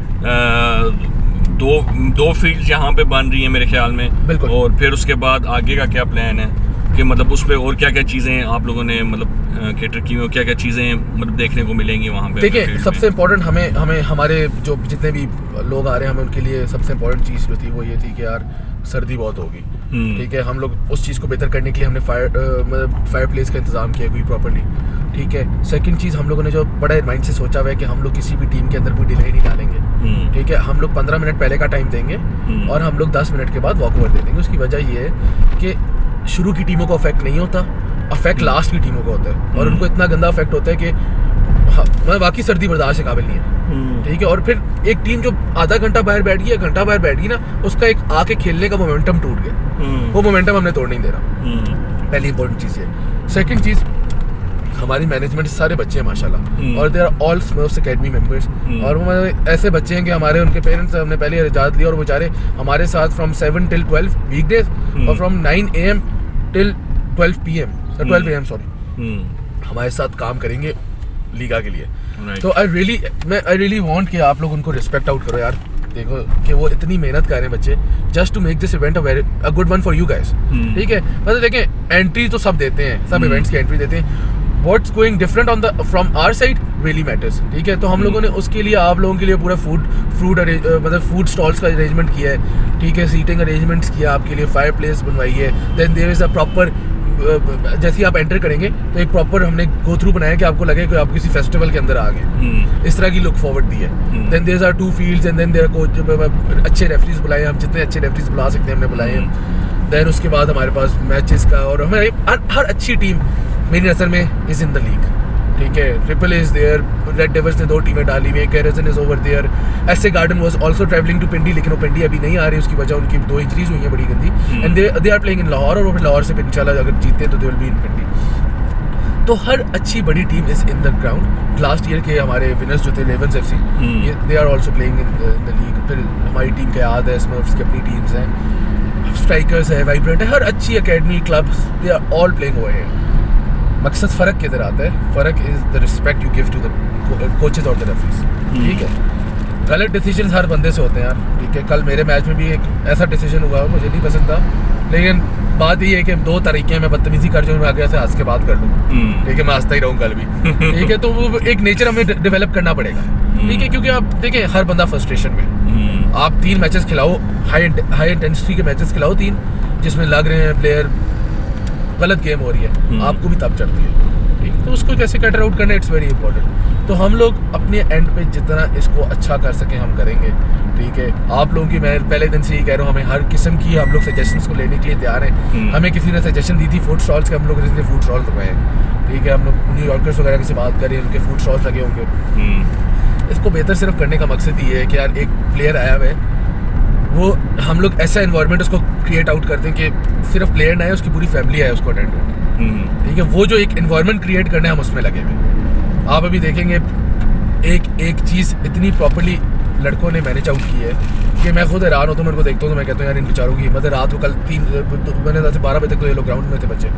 दो फील्ड यहाँ पे बन रही है मेरे ख्याल में, बिल्कुल। और फिर उसके बाद आगे का क्या प्लान है कि मतलब उस पर और क्या क्या चीज़ें आप लोगों ने मतलब कैटर की हुई, क्या क्या चीज़ें मतलब देखने को मिलेंगी वहाँ पे? देखिए, सबसे इम्पोर्टेंट हमें हमारे जो जितने भी लोग आ रहे हैं, हमें उनके लिए सबसे इम्पोर्टेंट चीज़ जो थी वो ये थी कि यार सर्दी बहुत होगी, ठीक है। हम लोग उस चीज़ को बेहतर करने के लिए हमने फायर प्लेस का इंतज़ाम किया कोई प्रॉपर्ली, ठीक है। सेकंड चीज़, हम लोगों ने जो बड़ा माइंड से सोचा हुआ है कि हम लोग किसी भी टीम के अंदर कोई डिले नहीं डालेंगे, ठीक है। हम लोग 15 मिनट पहले का टाइम देंगे और हम लोग 10 मिनट के बाद वॉक ओवर दे देंगे। उसकी वजह ये है कि शुरू की टीमों को अफेक्ट नहीं होता, अफेक्ट लास्ट की टीमों को होता है, और उनको इतना गंदा अफेक्ट होता है कि वाकई सर्दी बर्दाश्त के काबिल नहीं है, ठीक है। और फिर एक टीम जो आधा घंटा बाहर बैठ गई या घंटा बाहर बैठ गई ना, उसका एक आके खेलने का मोमेंटम टूट गया, वो मोमेंटम हमने तोड़ नहीं दे रहा। पहली इंपॉर्टेंट चीज़ है। सेकंड चीज़, हमारी मैनेजमेंट सारे बच्चे हैं माशाल्लाह, और they are all smurfs academy members, और वो ऐसे बच्चे हैं कि हमारे उनके पेरेंट्स हमने पहले इजाज़त लिया और वो बेचारे हमारे साथ फ्रॉम 7 till 12 वीकडेज और from 9 AM till 12 PM 12 AM sorry, हमारे साथ काम करेंगे लीगा के लिए। तो आई रियली वांट कि आप लोग उनको रिस्पेक्ट आउट करो यार, देखो कि वो इतनी मेहनत कर रहे हैं बच्चे just to make this event a good one for you guys, ठीक है। मतलब देखें, एंट्री तो सब देते हैं, सब इवेंट्स की एंट्री देते हैं, what's going different on the from our side really matters, ठीक है। तो हम लोगों ने उसके लिए आप लोगों के लिए पूरा फूड स्टॉल्स का अरेंजमेंट किया है, ठीक है, सीटिंग अरेंजमेंट्स किया आपके लिए, फायर प्लेस बनवाई है, then there is a proper, जैसे ही आप एंटर करेंगे तो एक प्रॉपर हमने गो थ्रू बनाया कि आपको लगे कि आप किसी फेस्टिवल के अंदर आ गए, इस तरह की लुक फॉरवर्ड दी है। Then there are 2 fields and then there coach, अच्छे रेफरीज बुलाए, हम जितने अच्छे रेफरीज बुला सकते हैं हमने बुलाए हैं। देन उसके बाद हमारे पास मैचेस का, और हमारे हर अच्छी टीम मेरी नज़र में इज़ इन द लीग, ठीक है, triple is there, Red Devils ने 2 टीमें डाली हुई है, कैरजन is over there, SA Garden was also travelling to Pindi, लेकिन वो पिंडी अभी नहीं आ रही, उसकी वजह उनकी 2 इंजरीज हुई हैं बड़ी गंदी, and they are playing in Lahore, और फिर लाहौर से इंशाल्लाह अगर जीतते हैं तो दे विल बी इन पिंडी। तो हर अच्छी बड़ी team is in the ground. Last year के हमारे विनर्स जो थे Levens FC, they are also playing in the league. फिर हमारी टीम के याद है, स्मर्फ्स की अपनी टीम्स हैं, स्ट्राइकर्स है, वाइब्रेंट है, हर अच्छी academy clubs, they are all playing over here. मकसद फ़र्क किधर आता है? फ़र्क is the respect you give to the coaches और द रेफरीज, ठीक है। गलत डिसीजन हर बंदे से होते हैं यार, ठीक है। कल मेरे मैच में भी एक ऐसा डिसीजन हुआ, मुझे नहीं पसंद था, लेकिन बात ये है कि 2 तरीके हैं, मैं बदतमीजी कर जाऊँ, मैं आगे से हंस के बात कर लूँ, ठीक है, मैं हंसता ही रहूँ कल भी, ठीक है। तो वो एक नेचर हमें डेवलप करना पड़ेगा, ठीक है, क्योंकि आप देखिए हर बंदा फ्रस्ट्रेशन में, आप 3 मैचेस खिलाओ, हाई इंटेंसिटी के मैचेस खिलाओ 3, जिसमें लग रहे हैं प्लेयर गलत गेम हो रही है, आपको भी तब चढ़ती है, ठीक है। तो उसको कैसे कटर आउट करना, इट्स वेरी इंपॉर्टेंट। तो हम लोग अपने एंड पे जितना इसको अच्छा कर सकें हम करेंगे, ठीक है। आप लोगों की, मैं पहले दिन से ही कह रहा हूँ, हमें हर किस्म की हम लोग सजेशंस को लेने के लिए तैयार हैं। हमें किसी ने सजेशन दी थी फूड स्टॉल्स के, हम लोग इसलिए फूड स्टॉल्स लगाए, ठीक है। हम लोग न्यूयॉर्कर्स वगैरह से बात करें, उनके फूड स्टॉल्स लगे होंगे। इसको बेहतर सिर्फ करने का मकसद ये है कि यार एक प्लेयर आया हुआ है, वो हम लोग ऐसा एनवायरनमेंट उसको क्रिएट आउट करते हैं कि सिर्फ प्लेयर ना है, उसकी पूरी फैमिली है उसको अटेंड करना, ठीक है। वो जो एक एनवायरनमेंट क्रिएट करने हम उसमें लगे हुए। आप अभी देखेंगे एक चीज़ इतनी प्रॉपर्ली लड़कों ने मैनेज आउट की है कि मैं खुद हैरान होता हूँ, मेरे को देखता हूँ तो मैं कहता हूँ यार इन बेचारों की हिम्मत है। रात को कल 3 से 12 बजे तक तो ये लोग ग्राउंड में थे बच्चे,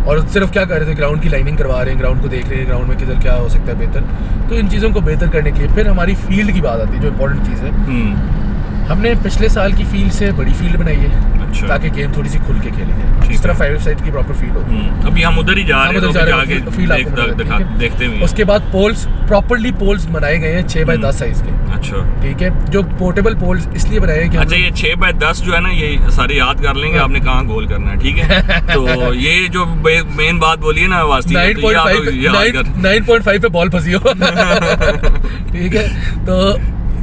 और सिर्फ क्या कर रहे थे, ग्राउंड की लाइनिंग करवा रहे हैं, ग्राउंड को देख रहे हैं, ग्राउंड में किधर क्या हो सकता है बेहतर। तो इन चीज़ों को बेहतर करने के लिए फिर हमारी फील्ड की बात आती है, जो इंपॉर्टेंट चीज़ है। हमने पिछले साल की फील्ड से बड़ी फील्ड बनाई है, अच्छा, ताकि गेम थोड़ी सी खुल के खेली जाए, इस तरह 5 साइड की प्रॉपर फील्ड हो। अभी हम उधर ही जा रहे हैं, तो फील्ड देखते हैं। उसके बाद पोल्स, प्रॉपर्ली पोल्स बनाए गए हैं 6x10 साइज के, अच्छा, ठीक है। जो पोर्टेबल पोल्स इसलिए बनाए हैं कि अच्छा, ये 6x10 जो है ना, ये सारे याद कर लेंगे, आपने कहाँ गोल करना है, ठीक है। तो ये जो मेन बात बोली है ना वास्ती, 9.5 पे बॉल फंसी हो, ठीक है। तो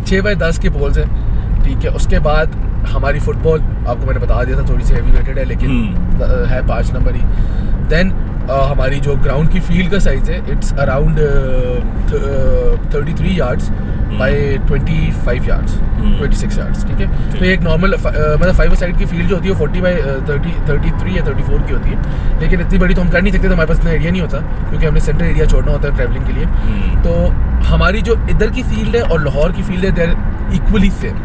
6x10 के पोल्स हैं, ठीक है। उसके बाद हमारी फुटबॉल, आपको मैंने बता दिया था, थोड़ी सी हेवी वेटेड है, लेकिन है 5 नंबर ही। देन हमारी जो ग्राउंड की फील्ड का साइज है, it's around 33 yards by 25 yards, 26 yards, ठीक है। तो एक नॉर्मल मतलब 5 साइड की फील्ड जो होती है 33 या 34 की होती है, लेकिन इतनी बड़ी तो हम कर नहीं सकते, तो हमारे पास इतना एरिया नहीं होता, क्योंकि हमने सेंटर एरिया छोड़ना होता है ट्रैवलिंग के लिए। तो हमारी जो इधर की फील्ड है और लाहौर की फील्ड है, दे आर इक्वली सेम।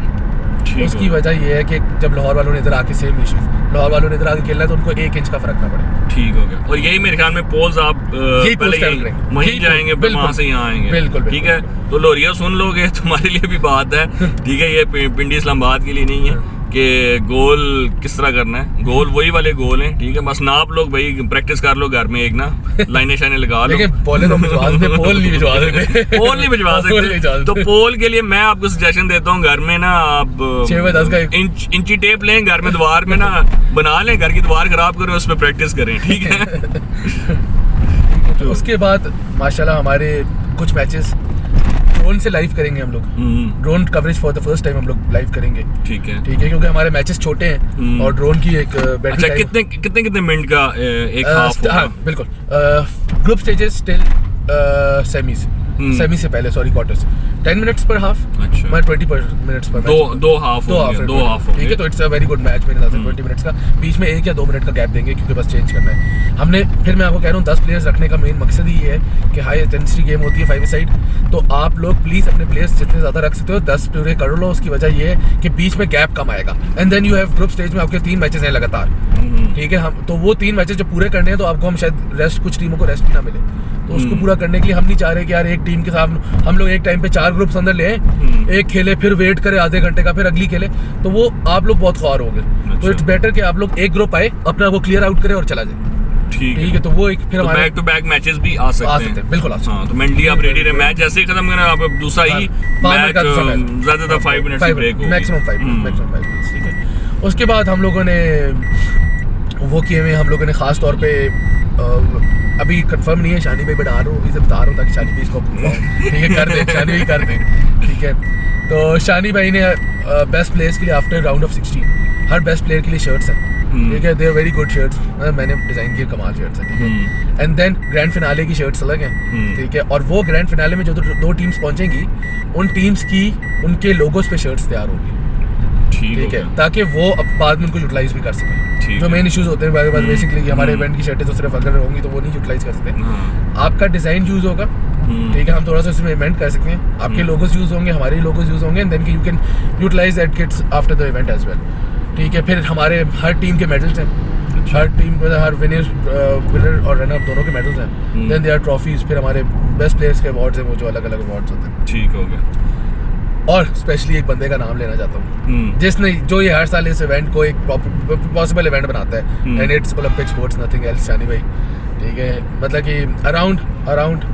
उसकी वजह ये है कि जब लाहौर वालों ने इधर आके सेम इशूज, लाहौर वालों ने इधर आके खेलना है, तो उनको 1 इंच का फर्क ना पड़े, ठीक हो गया। और यही मेरे ख्याल में पोल्स आप पहले वहीं जाएंगे, वहाँ से यहाँ आएंगे, बिल्कुल, ठीक है। तो लोरिया सुन लोगे, तुम्हारे लिए भी बात है, ठीक है। ये पिंडी इस्लामाबाद के लिए नहीं है कि गोल किस तरह करना है, गोल वही वाले गोल हैं, ठीक है। बस नाप लोग भाई, प्रैक्टिस कर लो घर में, एक ना लाइनें शाइनें लगा लो। लेकिन पोल नहीं भिजवा सकते, पोल नहीं भिजवा सकते। तो पोल के लिए मैं आपको सजेशन देता हूँ, घर में ना आप 6x10 का इंची टेप लें, घर में दीवार में ना बना लें, घर की दीवार खराब करें, उसमें प्रैक्टिस करें, ठीक है। तो उसके बाद माशाल्लाह हमारे कुछ मैचेस ड्रोन से लाइव करेंगे हम लोग, drone coverage for the first time हम लोग लाइव करेंगे, ठीक है, क्योंकि हमारे मैचेस छोटे हैं और ड्रोन की एक अच्छा, कितने मिनट का एक हाफ होगा? हाँ बिल्कुल, ग्रुप स्टेजेस टिल सेमी से पहले, सॉरी, क्वार्टर्स 10 मिनट्स पर हाफ, अच्छा, मैं 20 मिनट्स पर दो हाफ, ठीक है। तो it's a very good match मेरे हिसाब से, 20 मिनट्स का, बीच में 1 या 2 मिनट का गैप देंगे, क्योंकि बस चेंज करना है हमने। फिर मैं आपको कह रहा हूँ 10 प्लेयर्स रखने का मेन मकसद ही ये है कि हाई इंटेंसिटी गेम होती है 5 साइड, तो आप लोग प्लीज़ अपने प्लेयर्स जितने ज़्यादा रख सकते हो 10 पूरे कर लो। उसकी वजह ये है कि बीच में गैप कम आएगा, and then you have group stage में आपके 3 मैचेस हैं लगातार, ठीक है। हम तो वो 3 मैचेस जब पूरे करने हैं, तो आपको हम शायद रेस्ट, कुछ टीमों को रेस्ट भी ना मिले, तो उसको पूरा करने के लिए हम नहीं चाह रहे कि यार एक टीम के साथ हम लोग एक टाइम पे 4 ग्रुप्स अंदर ले, एक खेले, फिर वेट करे आधे घंटे का, फिर अगली खेले, तो वो आप लोग बहुत ख्वार हो गए। तो इट्स बेटर कि आप लोग एक ग्रुप आए, अपना वो क्लियर आउट करे और चला जाए, ठीक है। तो वो एक फिर हमारे बैक टू बैक मैचेस भी आ सकते हैं, बिल्कुल आ सकते हैं। तो मेंटली आप रेडी रहे, मैच जैसे ही खत्म करना, आप दूसरा ही मैच, ज्यादातर 5 मिनट की ब्रेक होगी, मैक्सिमम 5 मिनट, ठीक है। उसके बाद हम लोगों ने वो किए हुए, हम लोगों ने खास तौर पे अभी कंफर्म नहीं है, शानी भाई बता रहा हूँ, अभी से बता रहा हूँ ताकि शानी भाई इसको ठीक है कर दे, शानी भाई कर दे, ठीक है। तो शानी भाई ने बेस्ट प्लेयर्स के लिए आफ्टर राउंड ऑफ 16 हर बेस्ट प्लेयर के लिए शर्ट्स हैं, ठीक है, they are very good shirts, मैंने डिजाइन किए कमाल शर्ट्स है, ठीक है। एंड देन ग्रैंड फिनाले की शर्ट्स अलग हैं, ठीक है, और वो ग्रैंड फिनाले में जो दो टीम्स पहुंचेंगी उन टीम्स की उनके लोगोस पे शर्ट्स तैयार होगी, ठीक है, ताकि वो अब बाद में उनको यूटिलाइज भी कर सकें। जो मेन इश्यूज होते हैं बेसिकली हमारे इवेंट की शर्टें तो सिर्फ अगर होंगी तो वो नहीं यूटिलाइज कर सकते। आपका डिजाइन यूज होगा, ठीक है, हम थोड़ा सा इसमें इवेंट कर सकते हैं, आपके लोगोस यूज होंगे, हमारे लोगोस यूज होंगे, and then you can utilize that kits after the event as well, ठीक है। फिर हमारे हर टीम के मेडल्स हैं, हर टीम हर विनर और रनर दोनों के मेडल्स हैं, देन दे आर ट्रॉफीज, फिर हमारे बेस्ट प्लेयर्स के अवार्ड्स हैं, वो जो अलग अलग अवार्ड्स होते हैं, ठीक हो गया। और स्पेशली एक बंदे का नाम लेना चाहता हूँ जिसने जो ये हर साल इस इवेंट को एक पॉसिबल इवेंट बनाता है, and it's Olympic sports nothing else, Shani भाई, ठीक है। मतलब कि अराउंड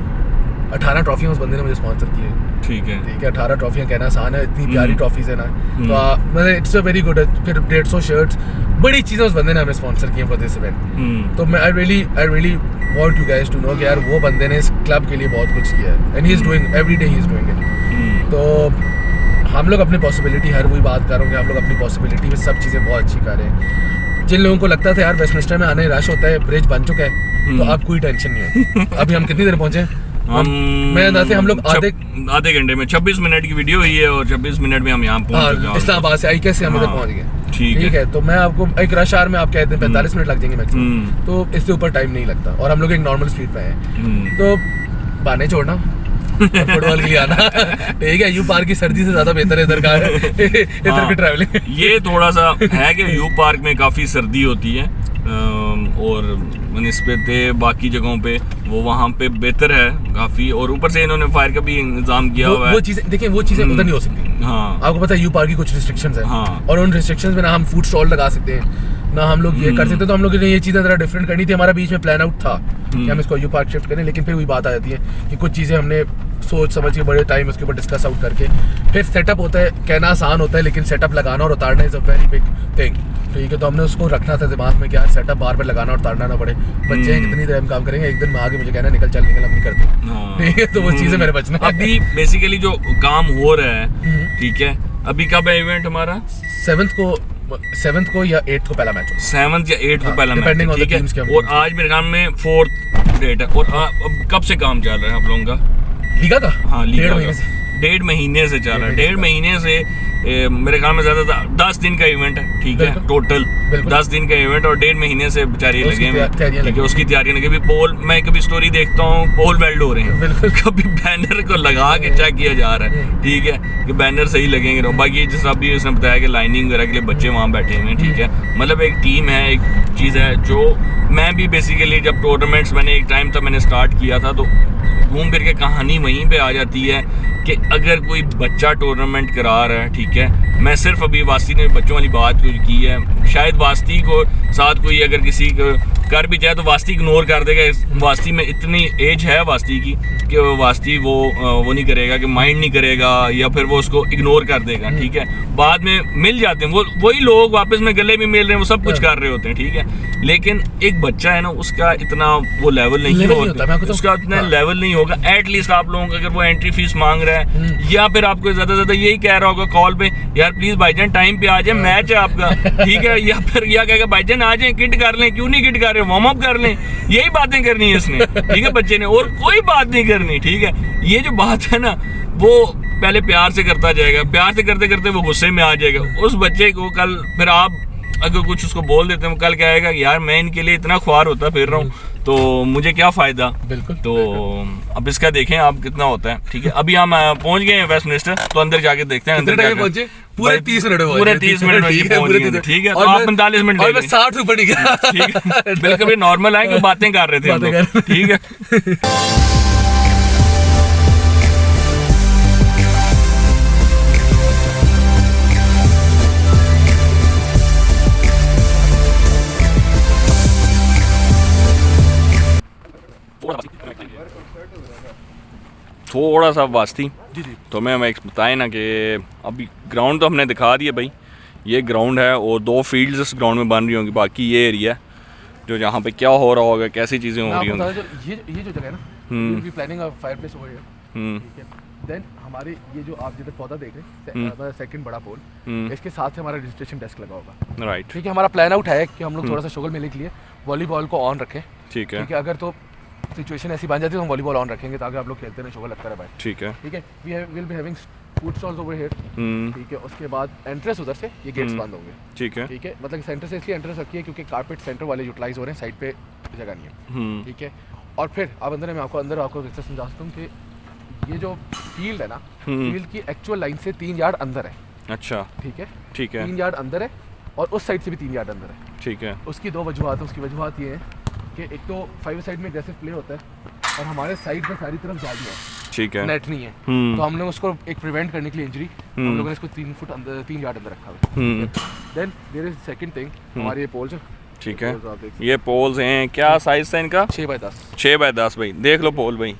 18 ट्रॉफियाँ उस बंदे ने मुझे स्पॉन्सर की है, ठीक है। 18 ट्रॉफियाँ कहना आसान है, इतनी प्यारी ट्रॉफीज है ना, तो मतलब इट्स अ वेरी गुड। फिर 150 शर्ट्स, बड़ी चीज़ें उस बंदे ने हमें स्पॉन्सर की फॉर दिस इवेंट। तो मैं I really want you guys to know कि यार वो बंदे ने इस क्लब के लिए बहुत कुछ किया है, and he is doing every day, he is doing it. तो हम लोग अपनी पॉसिबिलिटी, हर वही बात कर रहा हूँ कि हम लोग अपनी पॉसिबिलिटी में सब चीज़ें बहुत अच्छी कर रहे हैं। जिन लोगों को लगता था यार वेस्टमिंस्टर में आने रश होता है, ब्रिज बन चुका है, तो अब कोई टेंशन नहीं है। अभी हम कितनी देर पहुंचे? मैं अंदाज़े हम लोग आधे घंटे में 26 मिनट की वीडियो हुई है, और 26 मिनट में हम यहाँ पहुँच गए, इस्लामाबाद से आई कैसे हम इधर पहुँच गए, ठीक है। तो मैं आपको एक रश आवर में आप कहते हैं 45 मिनट लग जाएंगे मैक्सिमम, तो इससे ऊपर टाइम नहीं लगता, और हम लोग एक नॉर्मल स्पीड पे हैं, तो बहाने छोड़ना फुटबॉल के लिए आना, ठीक है। यू पार्क की सर्दी से ज्यादा बेहतर है इधर का इधर की ट्रैवलिंग। ये थोड़ा सा है कि यू पार्क में काफ़ी सर्दी होती है, और निस्बत बाकी जगहों पे वो वहाँ पे बेहतर है काफ़ी, और ऊपर से इन्होंने फायर का भी इंतजाम किया हुआ है। वो चीज़ें देखिए, वो चीज़ें उधर नहीं हो सकती। हाँ, आपको पता है यू पार्क की कुछ रिस्ट्रिक्शंस हैं, हाँ, और उन रिस्ट्रिक्शंस में ना हम फूड स्टॉल लगा सकते हैं, ना हम लोग ये कर सकते, तो हम लोग ने ये चीज़ें ज़रा डिफरेंट करनी थी। हमारा बीच में प्लान आउट था कि हम इसको यू पार्क शिफ्ट करें, लेकिन फिर वही बात आ जाती है कि कुछ चीज़ें हमने सोच समझ के बड़े टाइम उसके ऊपर डिस्कस आउट करके फिर सेटअप होता है, कहना आसान होता है, लेकिन सेटअप लगाना और उतारना is a very big thing, ठीक है। तो हमने उसको रखना था दिमाग में कि यार सेटअप बार बार लगाना और उतारना ना पड़े, बच्चे हैं कितनी देर हम काम करेंगे, एक दिन में आगे मुझे कहना निकल चल निकल, हम नहीं करते, ठीक है। तो वो चीज़ें मेरे बचना है। अभी बेसिकली जो काम हो रहा है, ठीक है, अभी कब है इवेंट हमारा? 7th को या 8th को पहला मैच होगा, 7th या 8th को पहला मैच, ठीक है। और आज मेरे ख्याल में 4th डेट है, और अब कब से काम चल रहा है आप लोगों का लीगा का? हाँ, लीगा 1.5 महीने से चल रहा है। 1.5 महीने से मेरे ख्याल में ज्यादा 10 दिन का इवेंट है, ठीक है, टोटल 10 दिन का इवेंट, और 1.5 महीने से बेचारे लगे हैं, ठीक है, उसकी तैयारियां लगी। पोल, मैं कभी स्टोरी देखता हूँ, पोल वेल्ड हो रहे हैं, कभी बैनर को लगा के चेक किया जा रहा है, ठीक है, कि बैनर सही लगेंगे। बाकी जिस अभी उसने बताया कि लाइनिंग वगैरह के लिए बच्चे वहाँ बैठे हुए हैं, ठीक है, मतलब एक टीम है, एक चीज़ है। जो मैं भी बेसिकली जब टूर्नामेंट्स मैंने एक टाइम तक मैंने स्टार्ट किया था, तो घूम फिर के कहानी वहीं पे आ जाती है कि अगर कोई बच्चा टूर्नामेंट करा रहा है, ठीक है, मैं सिर्फ अभी वास्ती ने बच्चों वाली बात की है, शायद वास्ती को साथ कोई अगर किसी को कर भी जाए तो वास्ती इग्नोर कर देगा। वास्ती में इतनी एज है वास्ती की कि वास्ती वो नहीं करेगा, कि माइंड नहीं करेगा, या फिर वो उसको इग्नोर कर देगा, ठीक है। बाद में मिल जाते हैं वही लोग, वापस में गले भी मिल रहे हैं, वो सब कुछ कर रहे होते हैं, ठीक है। लेकिन एक बच्चा है ना, उसका इतना वो लेवल नहीं होता, उसका इतना लेवल नहीं होगा। एटलीस्ट आप लोगों का अगर वो एंट्री फीस मांग रहा है, या फिर आपको ज्यादा से ज्यादा यही कह रहा होगा कॉल पे, यार प्लीज भाईजान टाइम पे आ जाए, मैच है आपका, ठीक है, या फिर या कहेगा भाईजान आ जाए, किट कर लें, क्यों नहीं किट कर रहे, वार्म अप कर लें, यही बातें करनी है इसने, ठीक है, बच्चे ने, और कोई बात नहीं करनी, ठीक है। ये जो बात है ना, वो पहले प्यार से करता जाएगा, प्यार से करते करते वो गुस्से में आ जाएगा। उस बच्चे को कल फिर आप अगर कुछ उसको बोल देते हैं, कल क्या आएगा, यार मैं इनके लिए इतना ख्वार होता फिर रहा हूँ, तो मुझे क्या फ़ायदा। बिल्कुल। तो अब इसका देखें आप कितना होता है, ठीक है। अभी हम पहुंच गए हैं वेस्टमिंस्टर, तो अंदर जाके देखते हैं। अंदर पहुंचे पूरे 30 मिनट पूरे 30 मिनट ठीक है, तो आप 45 मिनट और मैं 60 ऊपर नहीं गया, ठीक है, बिल्कुल नॉर्मल है कि बातें कर रहे थे हम लोग, ठीक है। थोड़ा सा वास्ती तो मैं एक बताएं ना कि अभी ग्राउंड तो हमने दिखा दिया भाई, ये ग्राउंड है और 2 फील्ड्स इस ग्राउंड में बन रही होंगी, बाकी ये एरिया है जो जहाँ पे क्या हो रहा होगा, कैसी चीज़ें हो रही होंगी। ये जो जगह है ना, we planning a fireplace over here, ठीक है, देन हमारे ये जो आप जिधर पौधा देख रहे हैं सेकंड बड़ा पोल, इसके साथ से हमारा रजिस्ट्रेशन डेस्क लगा होगा। राइट, ठीक है, हमारा प्लान आउट है कि हम लोग थोड़ा सा शुगर मिलने के लिए वॉलीबॉल को ऑन रखें। ठीक है, अगर तो सिचुएशन ऐसी बन जाती है तो हम वॉलीबॉल ऑन रखेंगे ताकि आप लोग खेलते रहें, शुगर लगता रहे भाई। ठीक है, ठीक है, we will be having food stalls over here. ठीक है, उसके बाद एंट्रेंस उधर से, ये गेट्स बंद होंगे। ठीक है, ठीक है, मतलब सेंटर से इसलिए एंट्रेंस रखी है क्योंकि कारपेट सेंटर वाले यूटिलाइज हो रहे हैं, साइड पे जगह नहीं है। ठीक है, और फिर आप अंदर मैं आपको समझा सकता हूँ कि ये जो फील्ड है ना, फील्ड की एक्चुअल लाइन से 3 यार्ड अंदर है। अच्छा, ठीक है, ठीक है, 3 यार्ड अंदर है और उस साइड से भी 3 यार्ड अंदर है। ठीक है, उसकी 2 वजूहत है। उसकी वजूहत ये है कि एक तो 5 साइड में एग्रेसिव प्ले होता है और हमारे साइड पे सारी तरफ जाली है, ठीक है, नेट नहीं है, तो हम लोग उसको एक प्रिवेंट करने के लिए इंजरी हम लोगों ने इसको 3 फुट अंदर 3 यार्ड अंदर रखा हुआ है। Then there is second thing, हमारे ये पोल्स। ठीक है, ये पोल्स हैं, क्या साइज है इनका? 6 बाय 10। 6 बाय 10 भाई, देख लो पोल भाई।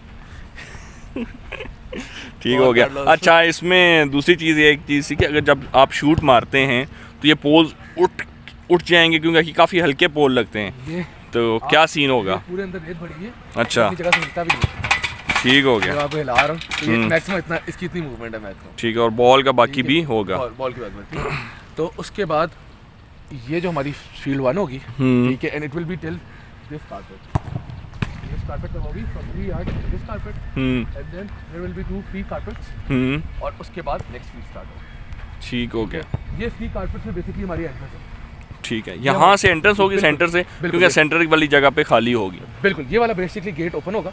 ठीक हो गया। अच्छा, इसमें दूसरी चीज़ ये एक चीज़ थी कि अगर जब आप शूट मारते हैं तो ये पोल्स उठ जाएंगे क्योंकि काफ़ी हल्के पोल लगते हैं, तो क्या सीन होगा? पूरे अंदर रेत भरी है। अच्छा, जगह से हिलता भी नहीं। ठीक हो गया। आपको हिला रहा हूं तो ये मैक्सिमम इतना, इसकी इतनी मूवमेंट है मैक्सिमम। ठीक है, और बॉल का बाकी भी होगा। बॉल की बात में। तो उसके बाद ये जो हमारी फील्ड 1 होगी, ठीक है, and it will be till this carpet तक होगी, from 3 yard this carpet, and then there will be 2 free carpets, और उसके बाद नेक्स्ट फील्ड स्टार्ट होगी। ठीक हो गया। ये फ्री कारपेट में बेसिकली हमारी एंट्रेंस है। ठीक है, यहाँ से एंट्रेंस होगी, सेंटर से, क्योंकि सेंटर वाली जगह पे खाली होगी। बिल्कुल, ये वाला बेसिकली गेट ओपन होगा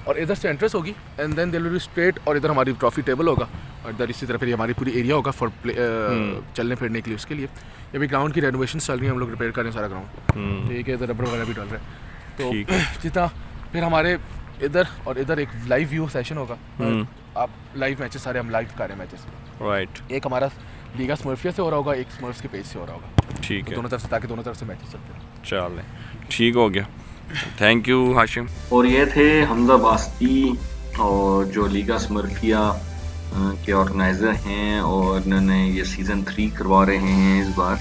और इधर से एंट्रेंस होगी, and then there will be straight, और इधर हमारी ट्रॉफी टेबल होगा, और इधर इसी तरह फिर हमारी पूरी एरिया होगा फॉर चलने फिरने के लिए। उसके लिए ये भी ग्राउंड की रेनोवेशन चल रही है, हम लोग रिपेयर कर रहे हैं सारा ग्राउंड। ठीक है, इधर रबर वगैरह भी डाल रहे हैं, तो जितना फिर हमारे इधर और इधर एक लाइव व्यू सेशन होगा। आप लाइव मैचेस सारे हम लाइव कर रहे हैं मैचेस। राइट, एक हमारा लीगा स्मर्फिया से हो रहा होगा, एक स्मर्फ्स के पेज से हो रहा होगा। ठीक है, दोनों तरफ से, ताकि दोनों तरफ से मैचेस चलते हैं। चलें, ठीक हो गया। Thank you Hashim. और ये थे हमजा बास्ती, और जो लीगा स्मर्फिया के ऑर्गेनाइज़र हैं, और इन्होंने ये सीज़न 3 करवा रहे हैं इस बार।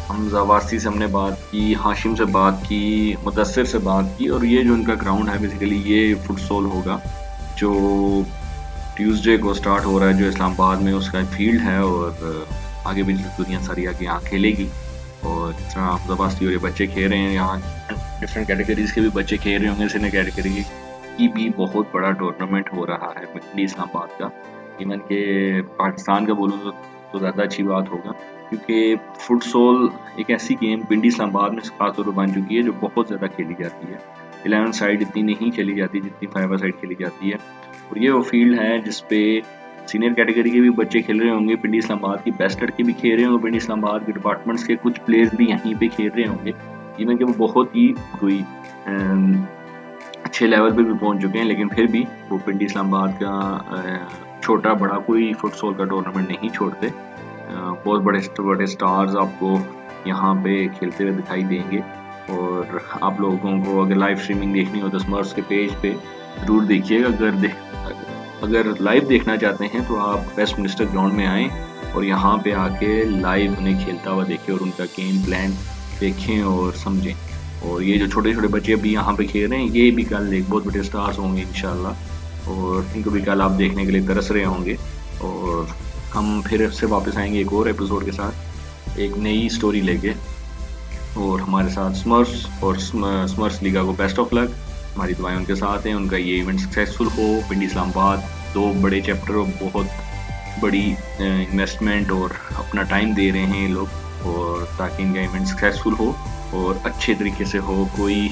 हमजा बास्ती से हमने बात की, हाशिम से बात की, मुदस्सिर से बात की, और ये जो इनका ग्राउंड है बेसिकली ये फुटसॉल होगा जो ट्यूसडे को स्टार्ट हो रहा है, जो इस्लामाबाद में उसका फील्ड है, और आगे भी दुनिया सारी आगे यहाँ खेलेगी। और जिस तरह हमजा बास्ती और ये बच्चे खेल रहे हैं, यहाँ डिफरेंट कैटेगरीज़ के भी बच्चे खेल रहे होंगे। सीनियर कैटेगरी की भी बहुत बड़ा टूर्नामेंट हो रहा है पिंडी इस्लामाबाद का। इवन के पाकिस्तान का बोलूँ तो ज़्यादा अच्छी बात होगा, क्योंकि फुटसॉल एक ऐसी गेम पिंडी इस्लामाबाद में खास तौर पर बन चुकी है जो बहुत ज़्यादा खेली जाती है। 11 साइड इतनी नहीं खेली जाती जितनी 5 साइड खेली जाती है। और ये वो फील्ड है जिसपे सीनियर कैटेगरी के भी बच्चे खेल रहे होंगे, पिंडी इस्लामाबाद की बेस्ट लड़के भी खेल रहे होंगे, पिंडी इस्लामाबाद के डिपार्टमेंट्स के कुछ प्लेयर्स भी यहीं पे खेल रहे होंगे। इवन कि वो बहुत ही कोई अच्छे लेवल पे भी पहुंच चुके हैं, लेकिन फिर भी वो पिंडी इस्लामाबाद का छोटा बड़ा कोई फुटसॉल का टूर्नामेंट नहीं छोड़ते। बहुत बड़े स्टार्स आपको यहाँ पे खेलते हुए दिखाई देंगे। और आप लोगों को अगर लाइव स्ट्रीमिंग देखनी हो तो स्मर्फ्स के पेज पे ज़रूर देखिएगा। अगर लाइव देखना चाहते हैं तो आप वेस्टमिनिस्टर ग्राउंड में आएँ और यहाँ पे आके लाइव उन्हें खेलता हुआ देखें और उनका गेम प्लान देखें और समझें। और ये जो छोटे छोटे बच्चे अभी यहाँ पे खेल रहे हैं, ये भी कल एक बहुत बड़े स्टार्स होंगे इंशाल्लाह, और इनको भी कल आप देखने के लिए तरस रहे होंगे। और हम फिर से वापस आएंगे एक और एपिसोड के साथ, एक नई स्टोरी लेके। और हमारे साथ स्मर्फ्स और स्मर्फ्स लीगा को बेस्ट ऑफ लक, हमारी दुआएं उनके साथ हैं, उनका ये इवेंट सक्सेसफुल हो। पिंडी इस्लामाबाद 2 बड़े चैप्टर और बहुत बड़ी इन्वेस्टमेंट और अपना टाइम दे रहे हैं ये लोग, और ताकि इनका इवेंट सक्सेसफुल हो और अच्छे तरीके से हो। कोई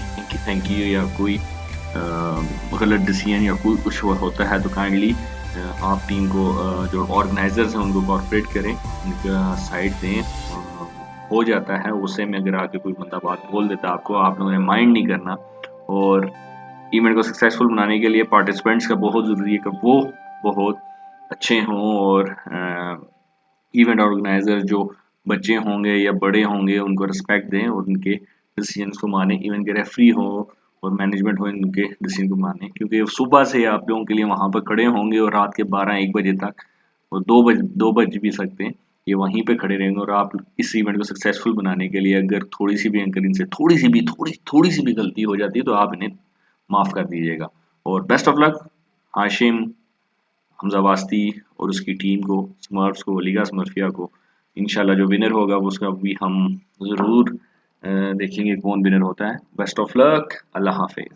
थैंक यू या कोई गलत डिसीजन या कोई कुछ होता है तो काइंडली आप टीम को जो ऑर्गेनाइजर्स हैं उनको कॉर्पोरेट करें, उनका साइड दें। हो जाता है गुस्से में अगर आके कोई बंदा बात बोल देता है आपको, आप लोगों ने माइंड नहीं करना। और इवेंट को सक्सेसफुल बनाने के लिए पार्टिसिपेंट्स का बहुत ज़रूरी है कि वो बहुत अच्छे हों, और इवेंट ऑर्गेनाइज़र जो बच्चे होंगे या बड़े होंगे उनको रिस्पेक्ट दें और उनके डिसीजंस को माने। इवेंट के रेफरी हो और मैनेजमेंट हो, इनके डिसीजन को माने, क्योंकि सुबह से आप लोगों के लिए वहाँ पर खड़े होंगे और रात के 12-1 बजे तक, और 2 बज भी सकते हैं, ये वहीं पे खड़े रहेंगे। और आप इस इवेंट को सक्सेसफुल बनाने के लिए अगर थोड़ी सी भी एंकर इनसे थोड़ी सी भी गलती हो जाती है तो आप इन्हें माफ़ कर दीजिएगा। और best of luck Hashim, Hamza Wasti और उसकी टीम को, स्मर्फ्स को, लीगा स्मर्फिया को। इंशाल्लाह जो विनर होगा उसका भी हम ज़रूर देखेंगे कौन विनर होता है। बेस्ट ऑफ लक, अल्लाह हाफिज़।